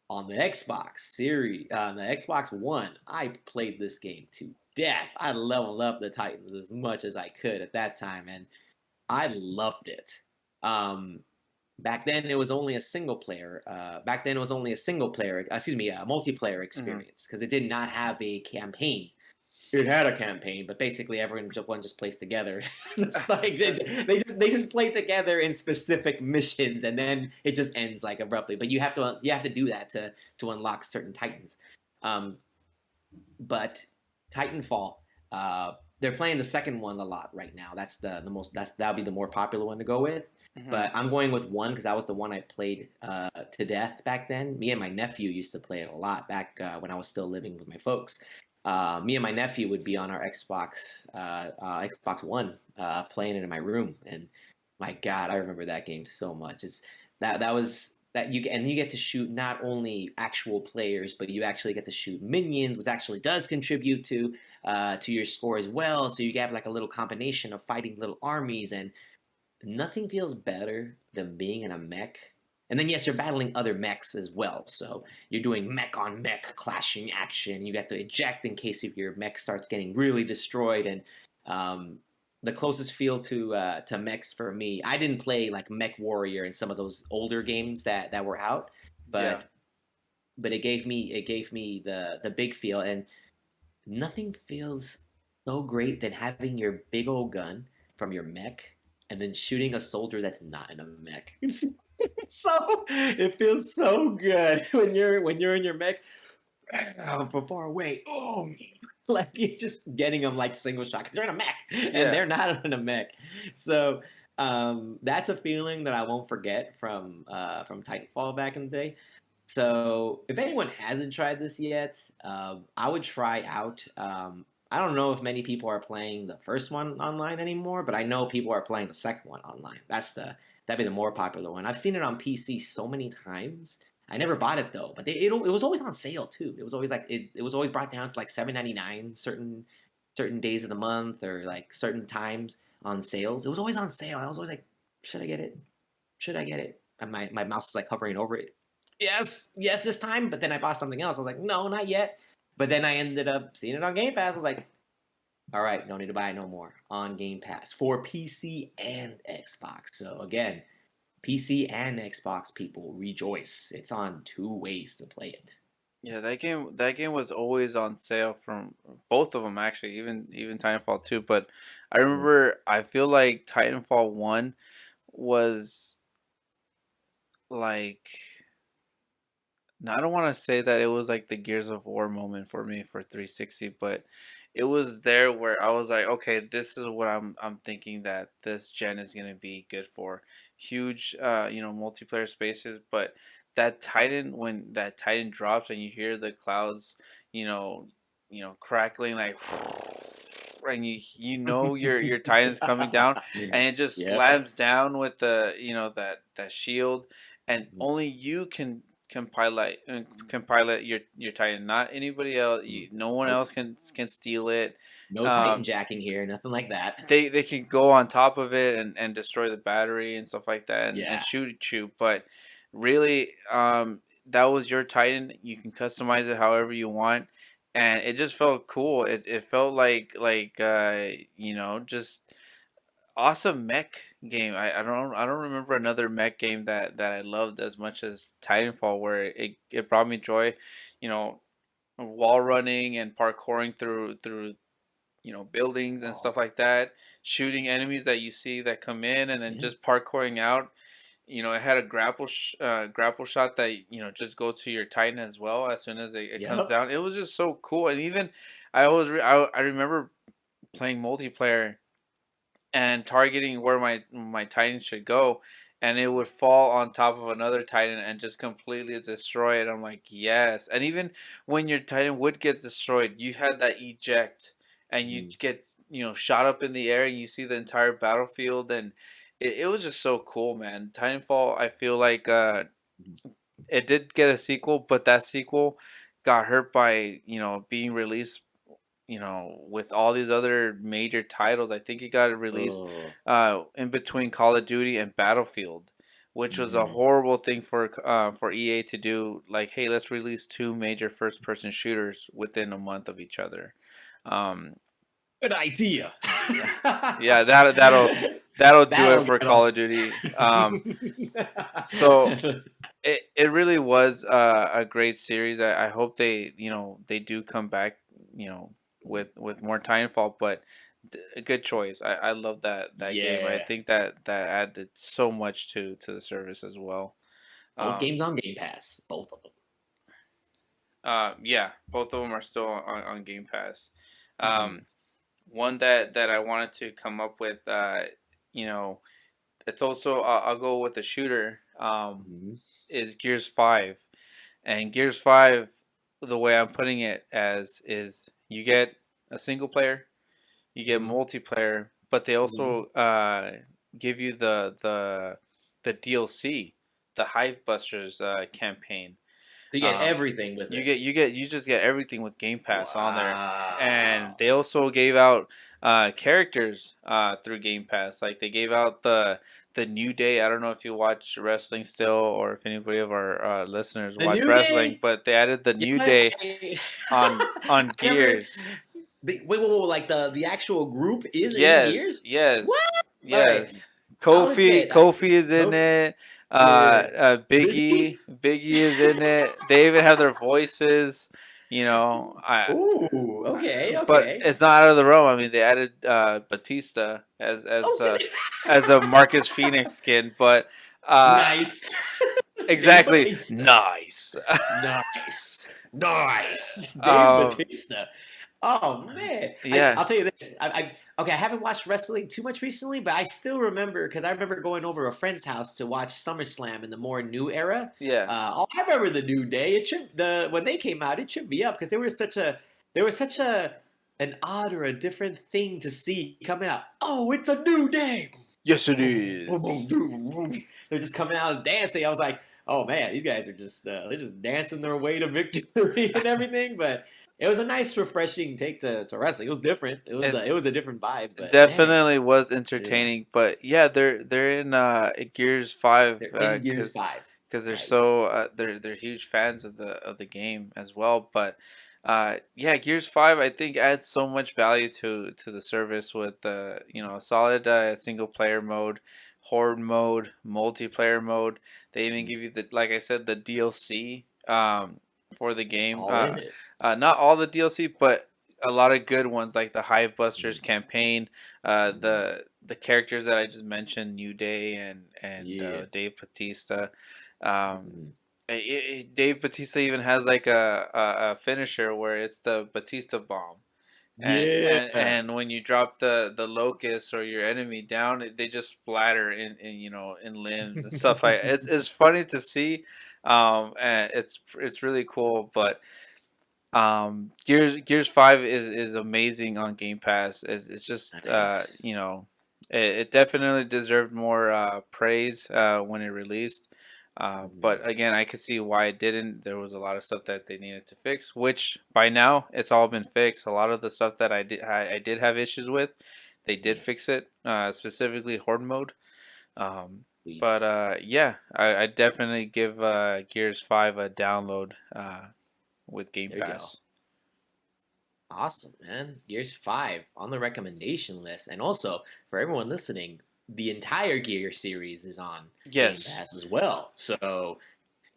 On the Xbox Series, on the Xbox One, I played this game to death. I leveled up the Titans as much as I could at that time, and I loved it. Um, Back then, it was only a single player. Back then, it was only a single player. Excuse me, a multiplayer Hmm. experience because it did not have a campaign. It had a campaign, but basically everyone just plays together. It's like they just play together in specific missions, and then it just ends like abruptly. But you have to do that to unlock certain titans. Um, but Titanfall, they're playing the second one a lot right now. That's the most that'll be the more popular one to go with. Hmm. But I'm going with one because that was the one I played to death back then. Me and my nephew used to play it a lot back when I was still living with my folks. Me and my nephew would be on our Xbox One, playing it in my room, and my God, I remember that game so much. It's that was that you get to shoot not only actual players, but you actually get to shoot minions, which actually does contribute to your score as well. So you have like a little combination of fighting little armies, and nothing feels better than being in a mech. And then yes, you're battling other mechs as well. So you're doing mech on mech clashing action. You have to eject in case if your mech starts getting really destroyed. And um, the closest feel to mechs for me, I didn't play like Mech Warrior in some of those older games that were out, Yeah. but it gave me the big feel, and nothing feels so great than having your big old gun from your mech and then shooting a soldier that's not in a mech. So it feels so good when you're in your mech from far away. Oh, like you're just getting them like single shot because they're in a mech and Yeah. they're not in a mech. So that's a feeling that I won't forget from Titanfall back in the day. So if anyone hasn't tried this yet, I would try out. I don't know if many people are playing the first one online anymore, but I know people are playing the second one online. That'd be the more popular one. I've seen it on PC so many times. I never bought it though, but it was always on sale too. It was always like it was always brought down to like 7.99 certain certain days of the month or like certain times on sales. It was always on sale. I was always like, should I get it? Should I get it? And my mouse is like hovering over it. Yes, yes, this time. But then I bought something else. I was like, no, not yet. But then I ended up seeing it on Game Pass. I was like, all right, don't need to buy it no more on Game Pass for PC and Xbox. So again, PC and Xbox people rejoice. It's on two ways to play it. Yeah, that game was always on sale from both of them actually, even Titanfall 2, but I Mm. remember I feel like Titanfall 1 was like I don't want to say that it was like the Gears of War moment for me for 360, but it was there where I was like, okay, this is what I'm thinking that this gen is gonna be good for. Huge, multiplayer spaces, but that Titan when that Titan drops and you hear the clouds, you know, crackling like, and your Titan's coming down, and it just Yep. slams down with the that shield, and Mm. only you can pilot your Titan, not anybody else. No one Nope. else can steal it. No Titan Um, jacking here. Nothing like that. they can go on top of it and destroy the battery and stuff like that and Yeah. shoot at you. But really, that was your Titan. You can customize it however you want, and it just felt cool. It felt like just awesome mech game. I don't remember another mech game that I loved as much as Titanfall, where it brought me joy, you know, wall running and parkouring through buildings and Oh, stuff like that, shooting enemies that you see that come in, and then yeah. just parkouring out. It had a grapple shot that just go to your Titan as well as soon as it comes Yep. down. It was just so cool, and even I remember playing multiplayer and targeting where my Titan should go, and it would fall on top of another Titan and just completely destroy it. I'm like, yes. And even when your Titan would get destroyed, you had that eject, and you Mhm. get shot up in the air, and you see the entire battlefield, and it was just so cool, man. Titanfall, I feel like it did get a sequel, but that sequel got hurt by being released with all these other major titles. I think it got released Oh. in between Call of Duty and Battlefield, which was a Mhm. horrible thing for EA to do. Like, hey, let's release two major first person shooters within a month of each other. Um, Good idea. yeah, that'll do it That'll for get them. Call of Duty. So it really was a great series. I hope they do come back, with more Titanfall, but a good choice. I love that game. I Yeah. think that added so much to the service as well. Both Um, games on Game Pass. Both of them. yeah, both of them are still on Game Pass. Mhm. Um, one that I wanted to come up with, you know, it's also I'll go with the shooter. Mhm. Is Gears 5. And Gears 5, the way I'm putting it as is you get a single player, you get Mhm. multiplayer, but they Mhm. also give you the DLC, the Hive Busters campaign. You get Um, everything with you it. get you get you just get everything with Game Pass on there, and Wow. they also gave out characters through Game Pass. Like they gave out the New Day. I don't know if you watch wrestling still, or if anybody of our listeners The watch New wrestling, Day. but they added the Yeah, New Day I, on I never. Gears. Wait, like the actual group is in Yes, Gears. What? yes, All right, yes. I'll Kofi, admit, I Kofi is in hope. it. Yeah. Really? Biggie is in it. They even have their voices. I. Ooh. Okay. But Okay. it's not out of the realm. I mean, they added Batista as Oh, as a Marcus Phoenix skin, but uh, nice. Dave exactly Batista. nice. Nice. Nice. Dave um, Batista. Oh man, yeah, I'll tell you this. Okay. I haven't watched wrestling too much recently, but I still remember because I remember going over a friend's house to watch SummerSlam in the more new era. yeah. I remember the New Day. It should the when they came out, it tripped me up because they were such a an odd or a different thing to see coming out. Oh, it's a new day. Yes, it Boom, boom, boom, is. boom, boom. They're just coming out and dancing. I was like, oh man, these guys are just they're just dancing their way to victory and everything. But it was a nice, refreshing take to wrestling. It was different. It It's was a different vibe. It But man, definitely was yeah, entertaining, but yeah, they're in Gears 5 they're in Gears because 5. they're Nice. so they're huge fans of the game as well. But yeah, Gears 5 I think adds so much value to the service with a solid single player mode, horde mode, multiplayer mode. They even Mm. give you the, like I said, the DLC for the game. All in it. Not all the DLC, but a lot of good ones like the Hive Busters Mm. campaign, Mm. the characters that I just mentioned, New Day and Yeah. Dave Batista. Um, Mm. Dave Batista even has like a finisher where it's the Batista bomb. Yeah. And when you drop the locust or your enemy down, they just splatter in in limbs and stuff like it's funny to see, and it's really cool. But Gears 5 is amazing on Game Pass. It's just Nice. it definitely deserved more praise when it released. Mm. But again, I could see why it didn't. There was a lot of stuff that they needed to fix, which by now it's all been fixed. A lot of the stuff that I did have issues with, they did Mm. fix it. Specifically horde mode. Um, Sweet. but yeah, I definitely give Gears 5 a download with Game There you go. Pass. Awesome, man. Gears 5 on the recommendation list. And also, for everyone listening, the entire Gear series is on Game Yes. Pass as well. So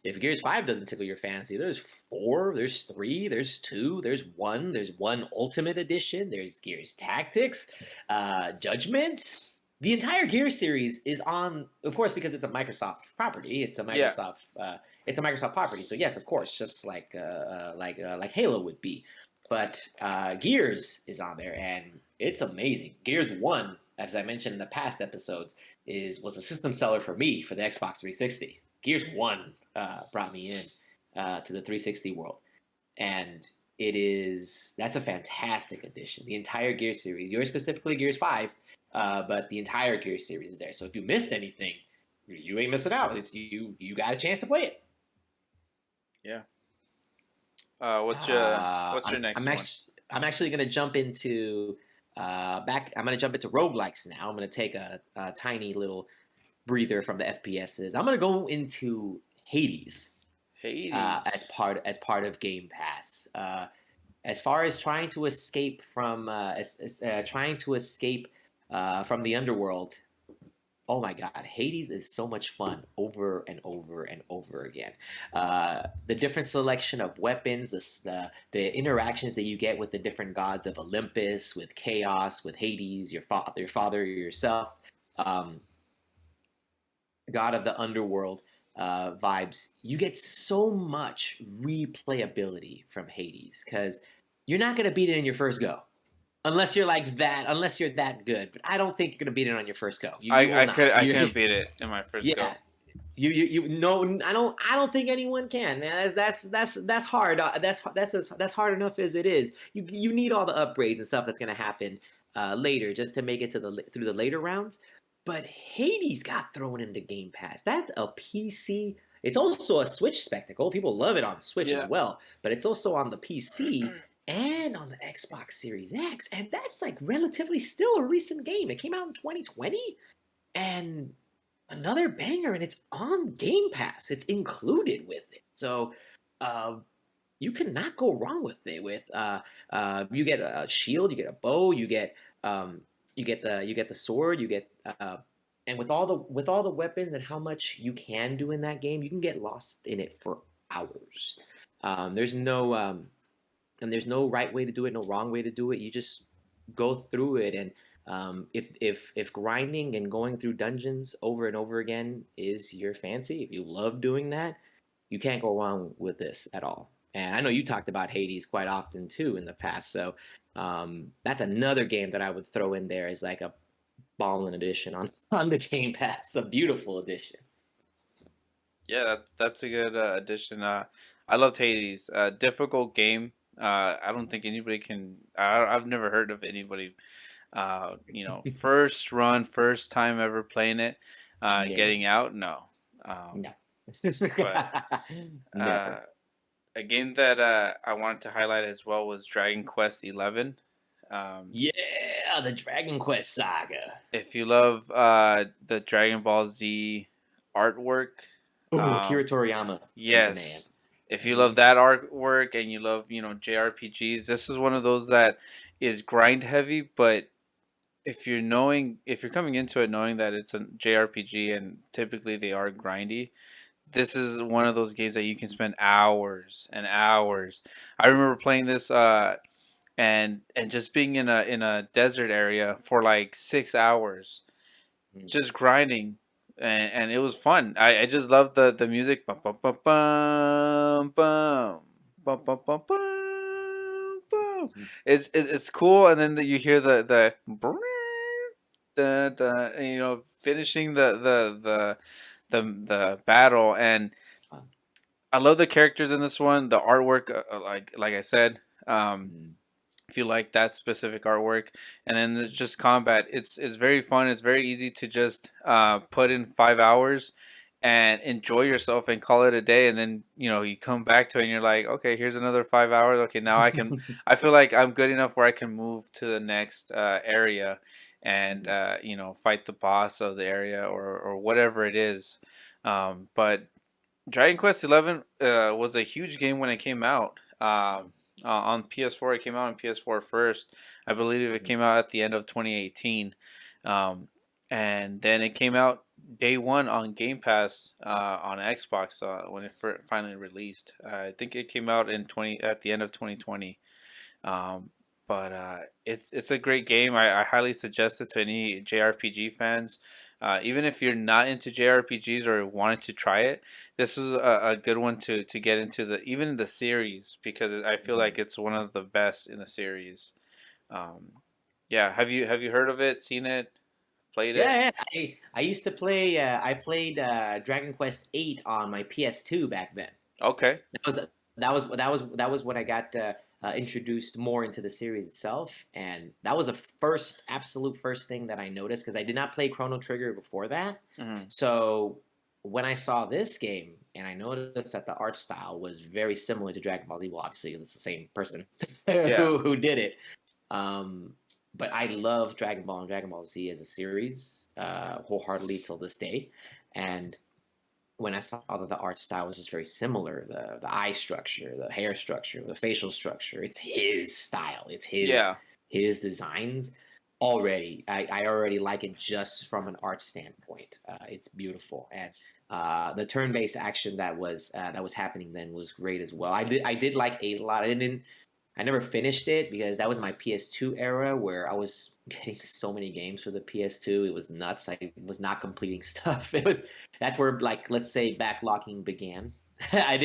if Gears 5 doesn't tickle your fancy, there's 4, there's 3, there's 2, there's one Ultimate Edition, there's Gears Tactics, Judgment. The entire Gear series is on, of course, because it's a Microsoft property. Yeah. It's a Microsoft property. So yes, of course, just like Halo would be. But Gears is on there, and it's amazing. Gears One, as I mentioned in the past episodes, was a system seller for me for the Xbox 360. Gears One brought me in to the 360 world, and that's a fantastic addition. The entire Gear series, yours specifically Gears 5, but the entire Gear series is there. So if you missed anything, you ain't missing out. It's you got a chance to play it. Yeah. What's your I'm next one? actually gonna jump into back. I'm gonna jump into roguelikes now. I'm gonna take a tiny little breather from the FPSs. I'm gonna go into Hades Hades. as part of Game Pass. As far as trying to escape from trying to escape from the underworld. Oh my God, Hades is so much fun over and over and over again. The different selection of weapons, the interactions that you get with the different gods of Olympus, with Chaos, with Hades, your father, yourself, um, god of the underworld vibes. You get so much replayability from Hades because you're not gonna beat it in your first go. Unless you're like that, unless you're that good, but I don't think you're gonna beat it on your first go. You will not. I couldn't beat it in my first Yeah, go. you no, I don't think anyone can. Man. That's hard. That's hard enough as it is. You need all the upgrades and stuff that's gonna happen later just to make it to through the later rounds. But Hades got thrown into Game Pass. That's a PC. It's also a Switch spectacle. People love it on Switch as Yeah. well, but it's also on the PC and on the Xbox Series X, and that's like relatively still a recent game. It came out in 2020, and another banger, and it's on Game Pass. It's included with it, so uh, you cannot go wrong with it. You get a shield, you get a bow, you get the sword, and with all the weapons and how much you can do in that game, you can get lost in it for hours. There's no and there's no right way to do it, no wrong way to do it. You just go through it, and if grinding and going through dungeons over and over again is your fancy, if you love doing that, you can't go wrong with this at all. And I know you talked about Hades quite often too in the past, so that's another game that I would throw in there as like a ballin' edition on on the Game Pass, a beautiful edition. Yeah, that's a good addition. I loved Hades. Difficult game. I don't think anybody can. I've never heard of anybody. First run, first time ever playing it. Yeah, Getting out. No. Um, no. But uh, Never. a game that I wanted to highlight as well was Dragon Quest 11. Um, Yeah, the Dragon Quest saga. if you love the Dragon Ball Z artwork, Oh, Akira um, Toriyama. He's the man. yes. If you love Mhm. that artwork and you love, JRPGs, this is one of those that is grind heavy, but if you're coming into it knowing that it's a JRPG and typically they are grindy, this is one of those games that you can spend hours and hours. I remember playing this and just being in a desert area for like 6 hours, Mm. just grinding, and it was fun. I just love the music. Bum, bum, bum, bum, bum, bum, bum, bum, bum, bum. It's cool, and then you hear the finishing the battle, and Fun. I love the characters in this one. The artwork, like I said, Mm. if you like that specific artwork, and then there's just combat. It's very fun. It's very easy to just put in 5 hours and enjoy yourself and call it a day. And then you come back to it and you're like, okay, here's another 5 hours. Okay, now I can. I feel like I'm good enough where I can move to the next area and Mm. fight the boss of the area or whatever it is. But Dragon Quest 11 was a huge game when it came out. On PS4, it came out on PS4 first. I believe it Mm. came out at the end of 2018, and then it came out day one on Game Pass on Xbox when it finally released. I think it came out in 20 at the end of 2020. Um, but it's a great game. I highly suggest it to any JRPG fans. Even if you're not into JRPGs or wanted to try it, this is a good one to get into even the series, because I feel Mm. like it's one of the best in the series. Um, yeah, have you heard of it, seen it, played it? Yeah, yeah. I used to play. I played Dragon Quest 8 on my PS2 back then. Okay. That was that was when I got introduced more into the series itself, and that was the absolute first thing that I noticed because I did not play Chrono Trigger before that. Hmm. So when I saw this game, and I noticed that the art style was very similar to Dragon Ball Z, well, obviously because it's the same person Yeah. who did it. Um, but I love Dragon Ball and Dragon Ball Z as a series wholeheartedly till this day, and when I saw that the art style was just very similar, the eye structure, the hair structure, the facial structure, it's his style, it's Yeah. his designs. Already, I already like it just from an art standpoint. It's beautiful, and the turn-based action that was happening then was great as well. I did like 8 a lot. I never finished it because that was my PS2 era where I was getting so many games for the PS2. It was nuts. I was not completing stuff. That's where, like, let's say backlogging began. I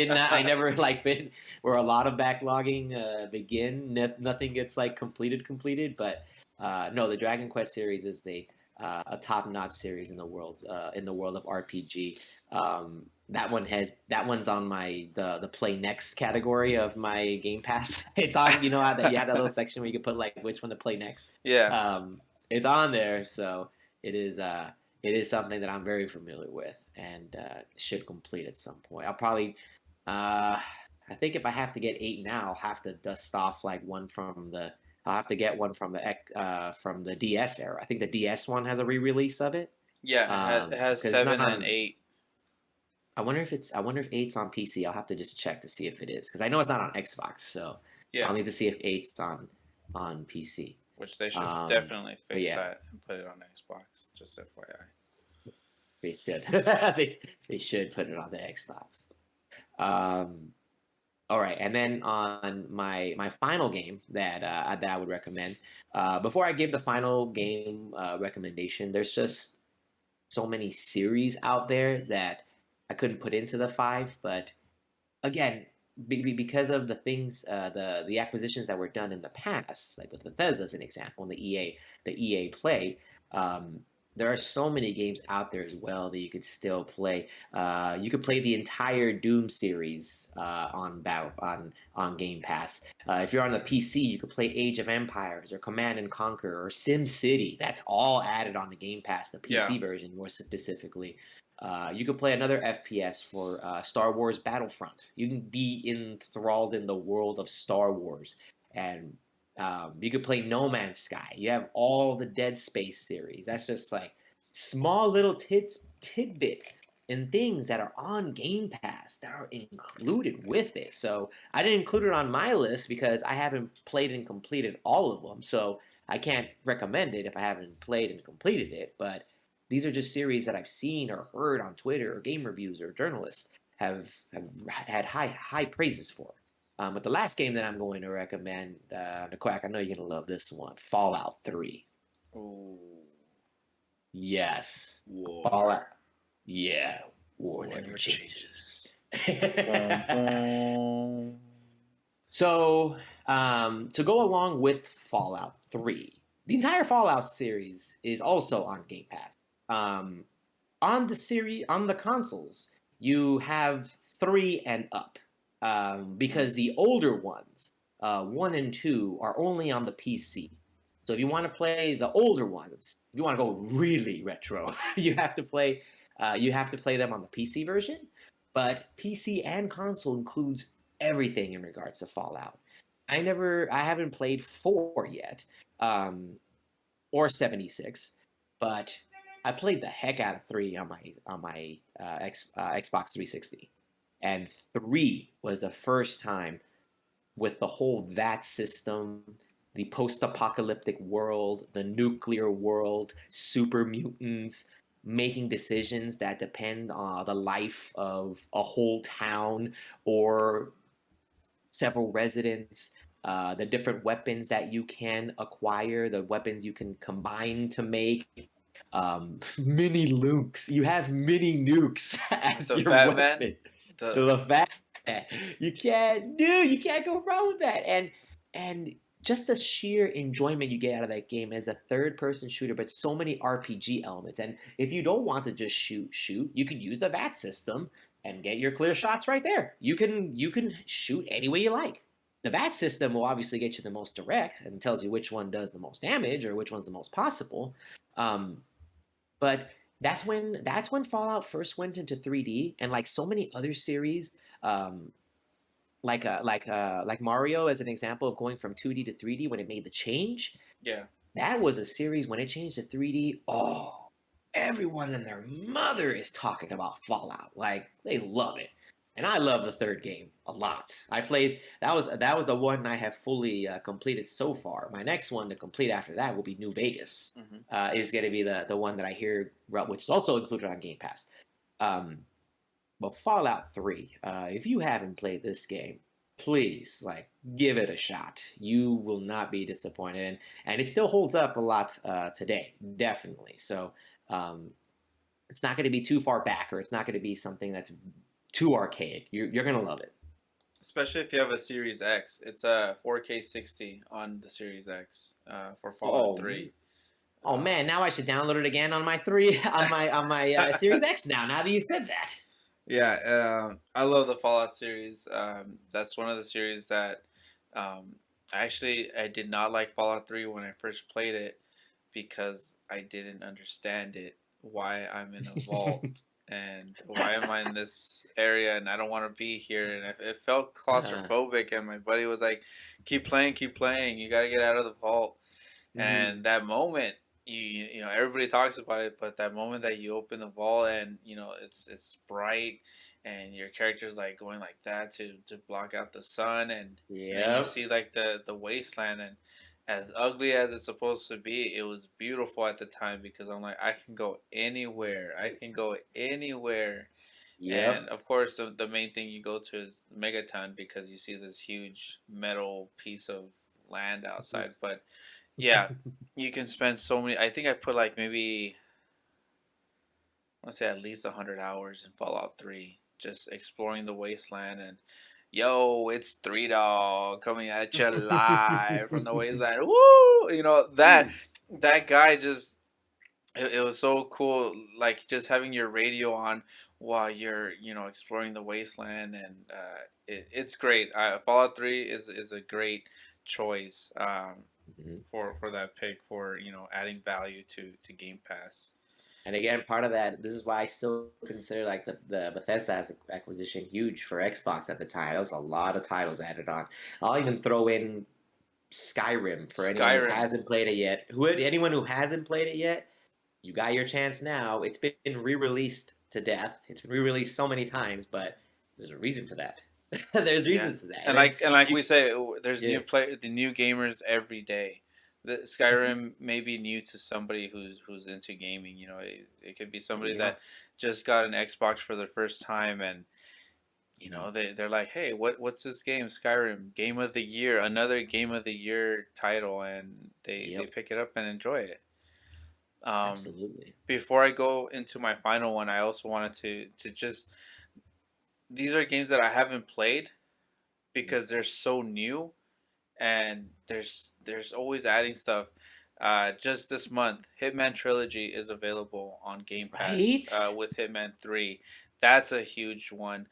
never like been where a lot of backlogging begin. Nothing gets like completed, but no, the Dragon Quest series is a top-notch series in the world of RPG. That one's on my the play next category of my Game Pass. It's on, you know how that you have that little section where you can put like which one to play next. Yeah. Um, it's on there, so it is uh it is something that I'm very familiar with and should complete at some point. Uh I think if I have to get 8 now, I'll have to dust off like one from the I'll have to get one from the DS era. I think the DS one has a re-release of it. Yeah. It has Because it's not 7 and 8. I wonder if eight's on PC. I'll have to just check to see if it is because I know it's not on Xbox, so I'll Yeah. need to see if eight's on PC. Which they should Um, definitely but fix yeah, that and put it on Xbox. Just FYI. they should. They should put it on the Xbox. Um, all right, and then on my final game that I would recommend. Before I give the final game recommendation, there's just so many series out there that I couldn't put into the five, but again, because of the things, the acquisitions that were done in the past, like with Bethesda as an example, and the EA Play, um, there are so many games out there as well that you could still play. You could play the entire Doom series on Game Pass. If you're on the PC, you could play Age of Empires or Command and Conquer or Sim City. That's all added on the Game Pass, the Yeah. PC version more specifically. You could play another FPS for Star Wars Battlefront. You can be enthralled in the world of Star Wars, and you could play No Man's Sky. You have all the Dead Space series. That's just like small little tidbits and things that are on Game Pass that are included with it. So I didn't include it on my list because I haven't played and completed all of them. So I can't recommend it if I haven't played and completed it. But these are just series that I've seen or heard on Twitter or game reviews or journalists have had high praises for. But the last game that I'm going to recommend, the Quack, I know you're gonna love this one, Fallout 3. Ooh. Yes, War. Fallout. Yeah, war War never changes. Boom, boom. So, to go along with Fallout 3, the entire Fallout series is also on Game Pass. On the consoles, you have 3 and up, because the older ones, 1 and 2, are only on the PC. So if you want to play the older ones, if you want to go really retro, you have to play them on the PC version. But PC and console includes everything in regards to Fallout. I haven't played 4 yet, or 76, but I played the heck out of 3 on my Xbox 360, and 3 was the first time with the whole VAT system, the post-apocalyptic world, the nuclear world, super mutants making decisions that depend on the life of a whole town or several residents, the different weapons that you can acquire, the weapons you can combine to make. Mini nukes. You have mini nukes as The your Fat Man. weapon. The The fact you can't, dude, you can't go wrong with that. And just the sheer enjoyment you get out of that game as a third-person shooter, but so many RPG elements. And if you don't want to just shoot, you can use the VAT system and get your clear shots right there. You can shoot any way you like. The VAT system will obviously get you the most direct and tells you which one does the most damage or which one's the most possible. Um, but that's when Fallout first went into 3D, and like so many other series, um, like Mario as an example of going from 2D to 3D when it made the change. yeah. That was a series when it changed to 3D. Oh, everyone and their mother is talking about Fallout. Like they love it, and I love the third game a lot. I played that was the one I have fully completed so far. My next one to complete after that will be New Vegas. Hmm. Is going to be the one that I hear, which is also included on Game Pass. Um, but Fallout 3, if you haven't played this game, please like give it a shot. You will not be disappointed, and it still holds up a lot today, definitely. So um, it's not going to be too far back, or it's not going to be something that's too archaic. You're going to love it. Especially if you have a Series X. It's a 4K 60 on the Series X for Fallout Oh, 3. oh man! Now I should download it again on my Series X. Now that you said that. Yeah, I love the Fallout series. That's one of the series that um, I did not like Fallout 3 when I first played it because I didn't understand it. Why I'm in a vault and why am I in this area and I don't want to be here, and it felt Uh, claustrophobic. And my buddy was like, keep playing. You got to get out of the vault." mhm. And that moment, you know everybody talks about it, but that moment that you open the vault and it's bright, and your character's like going like that to block out the sun, and then you Yep. see like the wasteland, and as ugly as it's supposed to be, it was beautiful at the time because I'm like, I can go anywhere. And Yep. of course, the main thing you go to is Megaton because you see this huge metal piece of land outside. But yeah, you can spend so many. I think I put like maybe I want to say at least 100 hours in Fallout 3, just exploring the wasteland. And yo, it's Three Dog coming at you live from the wasteland. Woo! You know that guy just it was so cool, like just having your radio on while you're exploring the wasteland, and it's great. Fallout 3 is a great choice, Mhm. for that pick, for adding value to Game Pass. And again, part of that, this is why I still consider like the Bethesda acquisition huge for Xbox at the time. There was a lot of titles added on. I'll even throw in Skyrim for anyone who Skyrim. hasn't played it yet. Anyone who hasn't played it yet, you got your chance now. It's been re-released to death. It's been re-released so many times, but there's a reason for that. There's Yeah, reasons to that. and And then like you, we say, there's yeah, the new gamers every day. The Skyrim may be new to somebody who's into gaming. It could be there somebody you go. that just got an Xbox for the first time, and Mhm. they're like, hey, what's this game? Skyrim, Game of the Year, another Game of the Year title, and they Yep, pick it up and enjoy it. Um, absolutely. Before I go into my final one, I also wanted to just, these are games that I haven't played Mhm. because they're so new, and there's always adding stuff. Just this month, Hitman Trilogy is available on Game Pass, Right? with Hitman 3. That's a huge one.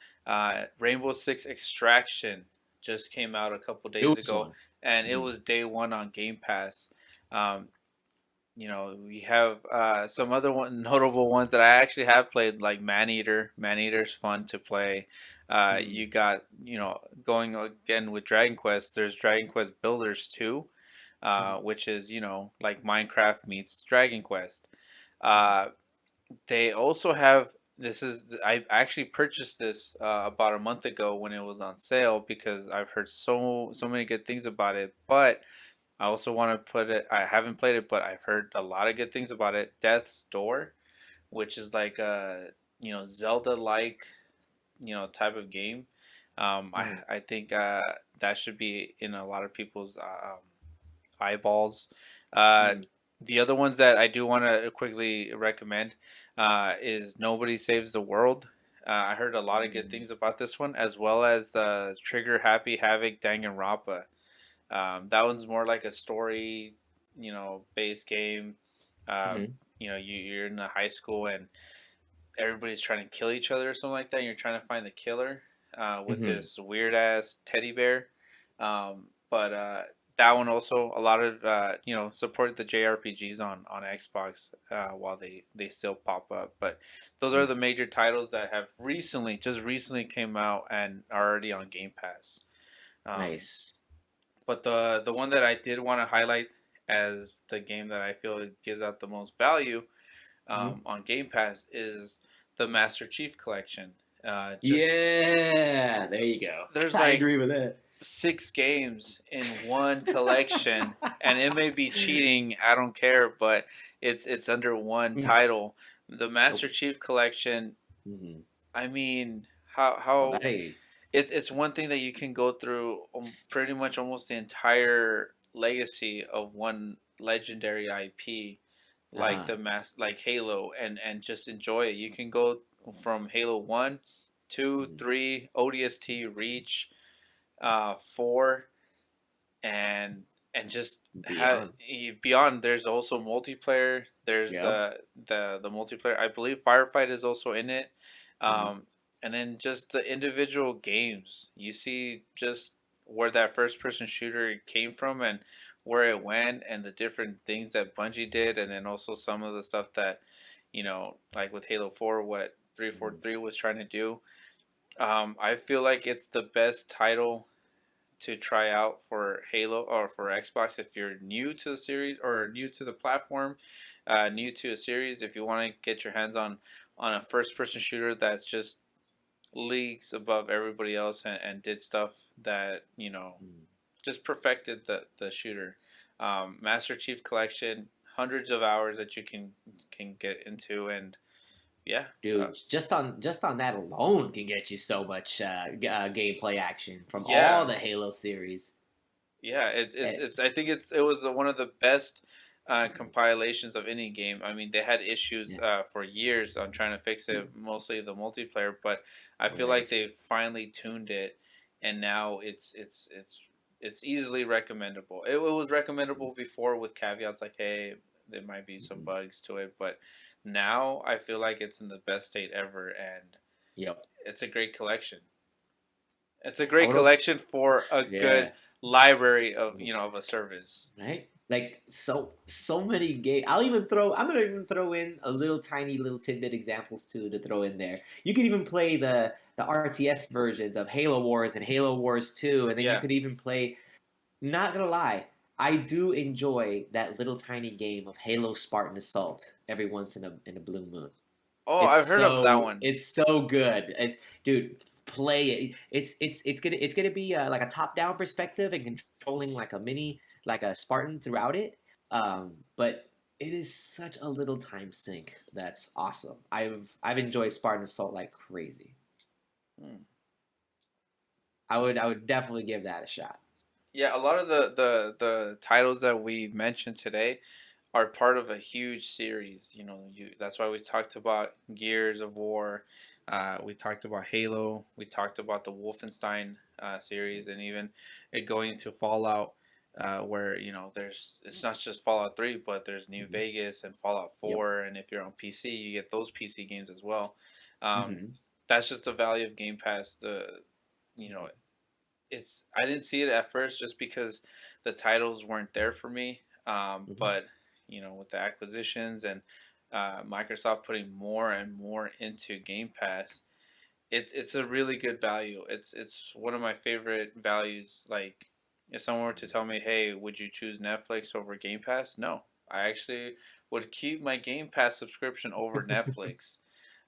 Rainbow Six Extraction just came out a couple days Newest ago, one. and it Mhm. was day one on Game Pass. Um, we have some other notable ones that I actually have played, like Maneater. Maneater's fun to play. Mhm. You got, going again with Dragon Quest, there's Dragon Quest Builders 2, Mhm. which is, like Minecraft meets Dragon Quest. Mhm. Uh, they also have, I actually purchased this about a month ago when it was on sale, because I've heard so many good things about it, but I also want to put it. I haven't played it, but I've heard a lot of good things about it. Death's Door, which is like a Zelda like type of game. Mhm. I think that should be in a lot of people's eyeballs. Uh, Mhm. the other ones that I do want to quickly recommend is Nobody Saves the World. I heard a lot of good Mhm. things about this one, as well as Trigger Happy Havoc Danganronpa. That one's more like a story, based game. Uh, Mhm. you're in the high school, and everybody's trying to kill each other or something like that. And you're trying to find the killer with Mhm. this weird ass teddy bear. But that one also, a lot of support the JRPGs on Xbox while they still pop up. But those are Mhm. the major titles that have just recently came out and are already on Game Pass. Um, Nice. but the one that I did want to highlight as the game that I feel it gives out the most value Mhm. on Game Pass is the Master Chief Collection. Just Yeah, there you go. There's I like agree with that. 6 games in one collection, and it may be cheating. I don't care, but it's under one Mm. title. The Master Nope. Chief Collection. Mhm. I mean, how Right. it's one thing that you can go through, pretty much almost the entire legacy of one legendary IP, like Uh-huh. like Halo, and just enjoy it. You can go from Halo 1, 2, Mhm. 3, ODST, Reach, 4, and just have Beyond. beyond. There's also multiplayer. There's Yep. the multiplayer. I believe Firefight is also in it. Mhm. um and then just the individual games, you see just where that first person shooter came from, and where it went, and the different things that Bungie did, and then also some of the stuff that, like with Halo 4, what Mhm. 343 was trying to do. I feel like it's the best title to try out for Halo or for Xbox if you're new to the series or new to the platform, new to a series. If you want to get your hands on a first person shooter that's just leagues above everybody else, and did stuff that Mhm. just perfected the shooter. Master Chief Collection, hundreds of hours that you can get into, and yeah, Dude, just on that alone can get you so much gameplay action from all yeah. the Halo series. Yeah, it's it's Eh, it's. I think it was one of the best compilations of any game. I mean, they had issues yeah. for years on trying to fix it, mostly the multiplayer. But I feel like Right. they finally tuned it, and now it's easily recommendable. It was recommendable before with caveats like, hey, there might be some Mhm. bugs to it, but now I feel like it's in the best state ever, and Yep. it's a great collection. It's a I great would also, collection for a good yeah. library of Mhm. of a service. Right? Like so many games. I'm gonna even throw in a little tiny little tidbit examples too to throw in there. You could even play the RTS versions of Halo Wars and Halo Wars 2, and then you Yeah. could even play, not gonna lie, I do enjoy that little tiny game of Halo Spartan Assault every once in a blue moon. Oh, I've heard of that one. It's so good. It's dude, play it. It's gonna be like a top down perspective and controlling like a mini like a Spartan throughout it. But it is such a little time sink that's awesome. I've enjoyed Spartan Assault like crazy. Hmm. I would definitely give that a shot. Yeah, a lot of the titles that we mentioned today are part of a huge series. That's why we talked about Gears of War. We talked about Halo. We talked about the Wolfenstein series, and even it going into Fallout, where there's it's not just Fallout 3, but there's New Hmm. Vegas and Fallout Yep. 4, and if you're on PC, you get those PC games as well. Um, Hmm. that's just the value of Game Pass. You know it's I didn't see it at first just because the titles weren't there for me. Hmm. But with the acquisitions and Microsoft putting more and more into Game Pass, it's a really good value. It's one of my favorite values. Like, if someone were to tell me, "Hey, would you choose Netflix over Game Pass?" No, I actually would keep my Game Pass subscription over Netflix.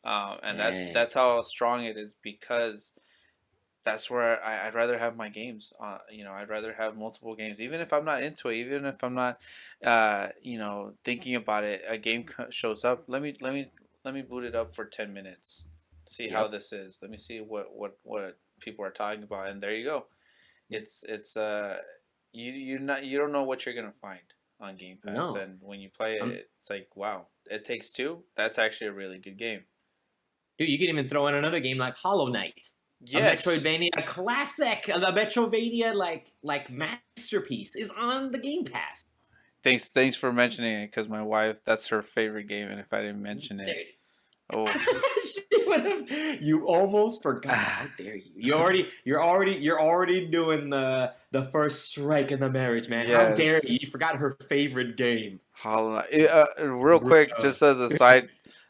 And Dang. that's how strong it is, because that's where I'd rather have my games. I'd rather have multiple games, even if I'm not into it, even if I'm not, thinking about it. A game shows up. Let me boot it up for 10 minutes. See how Yep. this is. Let me see what people are talking about, and there you go. It's you don't know what you're gonna find on Game Pass, No. and when you play I'm it, it's like, wow. It Takes Two. That's actually a really good game. Dude, you can even throw in another game like Hollow Knight, a Yes. Metroidvania classic, the Metroidvania like masterpiece is on the Game Pass. Thanks for mentioning it, because my wife, that's her favorite game, and if I didn't mention it, There, oh, she would have. You almost forgot. How dare you? You're already doing the first strike in the marriage, man. How dare you? yes, You forgot her favorite game. Hollow Knight. Real quick, Bruh. just as a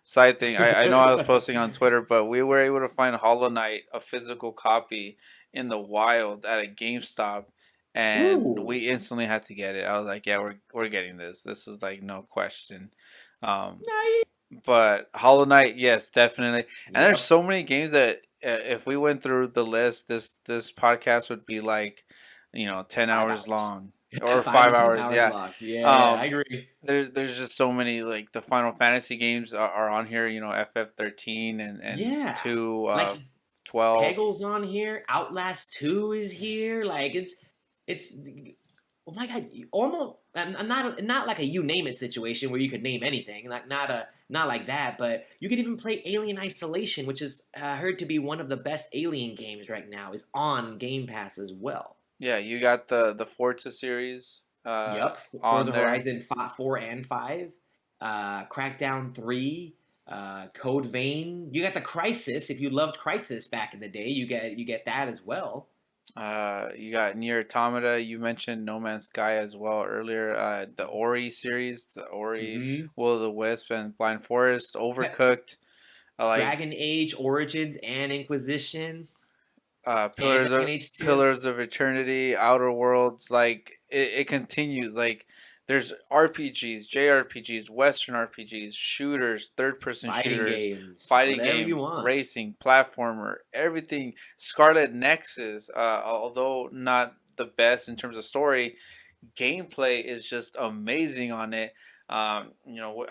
side thing, I know I was posting on Twitter, but we were able to find Hollow Knight, a physical copy, in the wild at a GameStop, and Ooh, we instantly had to get it. I was like, yeah, we're getting this. This is like no question. Um, nice. But Hollow Knight, yes, definitely. And there's Yep. so many games that, if we went through the list, this podcast would be like, 10 hours 5 hours. long, or Five five to ten hours. hours Yeah. long. Yeah, I Um, agree. there's just so many, like the Final Fantasy games are on here. FF13 and Yeah. two Like 12. Peggle's on here. Outlast 2 is here. Like it's oh my god, almost I'm not like a you name it situation where you could name anything. Like not like that, but you could even play Alien Isolation, which is heard to be one of the best Alien games right now, is on Game Pass as well. Yeah, you got the Forza series Yep, on Forza there. Horizon 5, 4 and 5, Crackdown 3, Code Vein. You got the Crisis. If you loved Crisis back in the day, you get that as well. You got Near Automata. You mentioned No Man's Sky as well earlier. The Ori series, the Ori, Hmm. Will of the Wisp, and Blind Forest. Overcooked. I like Dragon Age Origins and Inquisition and Pillars Dragon of Age 2. Pillars of Eternity, Outer Worlds. Like it continues. Like, there's RPGs, JRPGs, Western RPGs, shooters, third person Fighting shooters, games, fighting whatever you game, want. racing, platformer, everything. Scarlet Nexus, although not the best in terms of story, gameplay is just amazing on it. I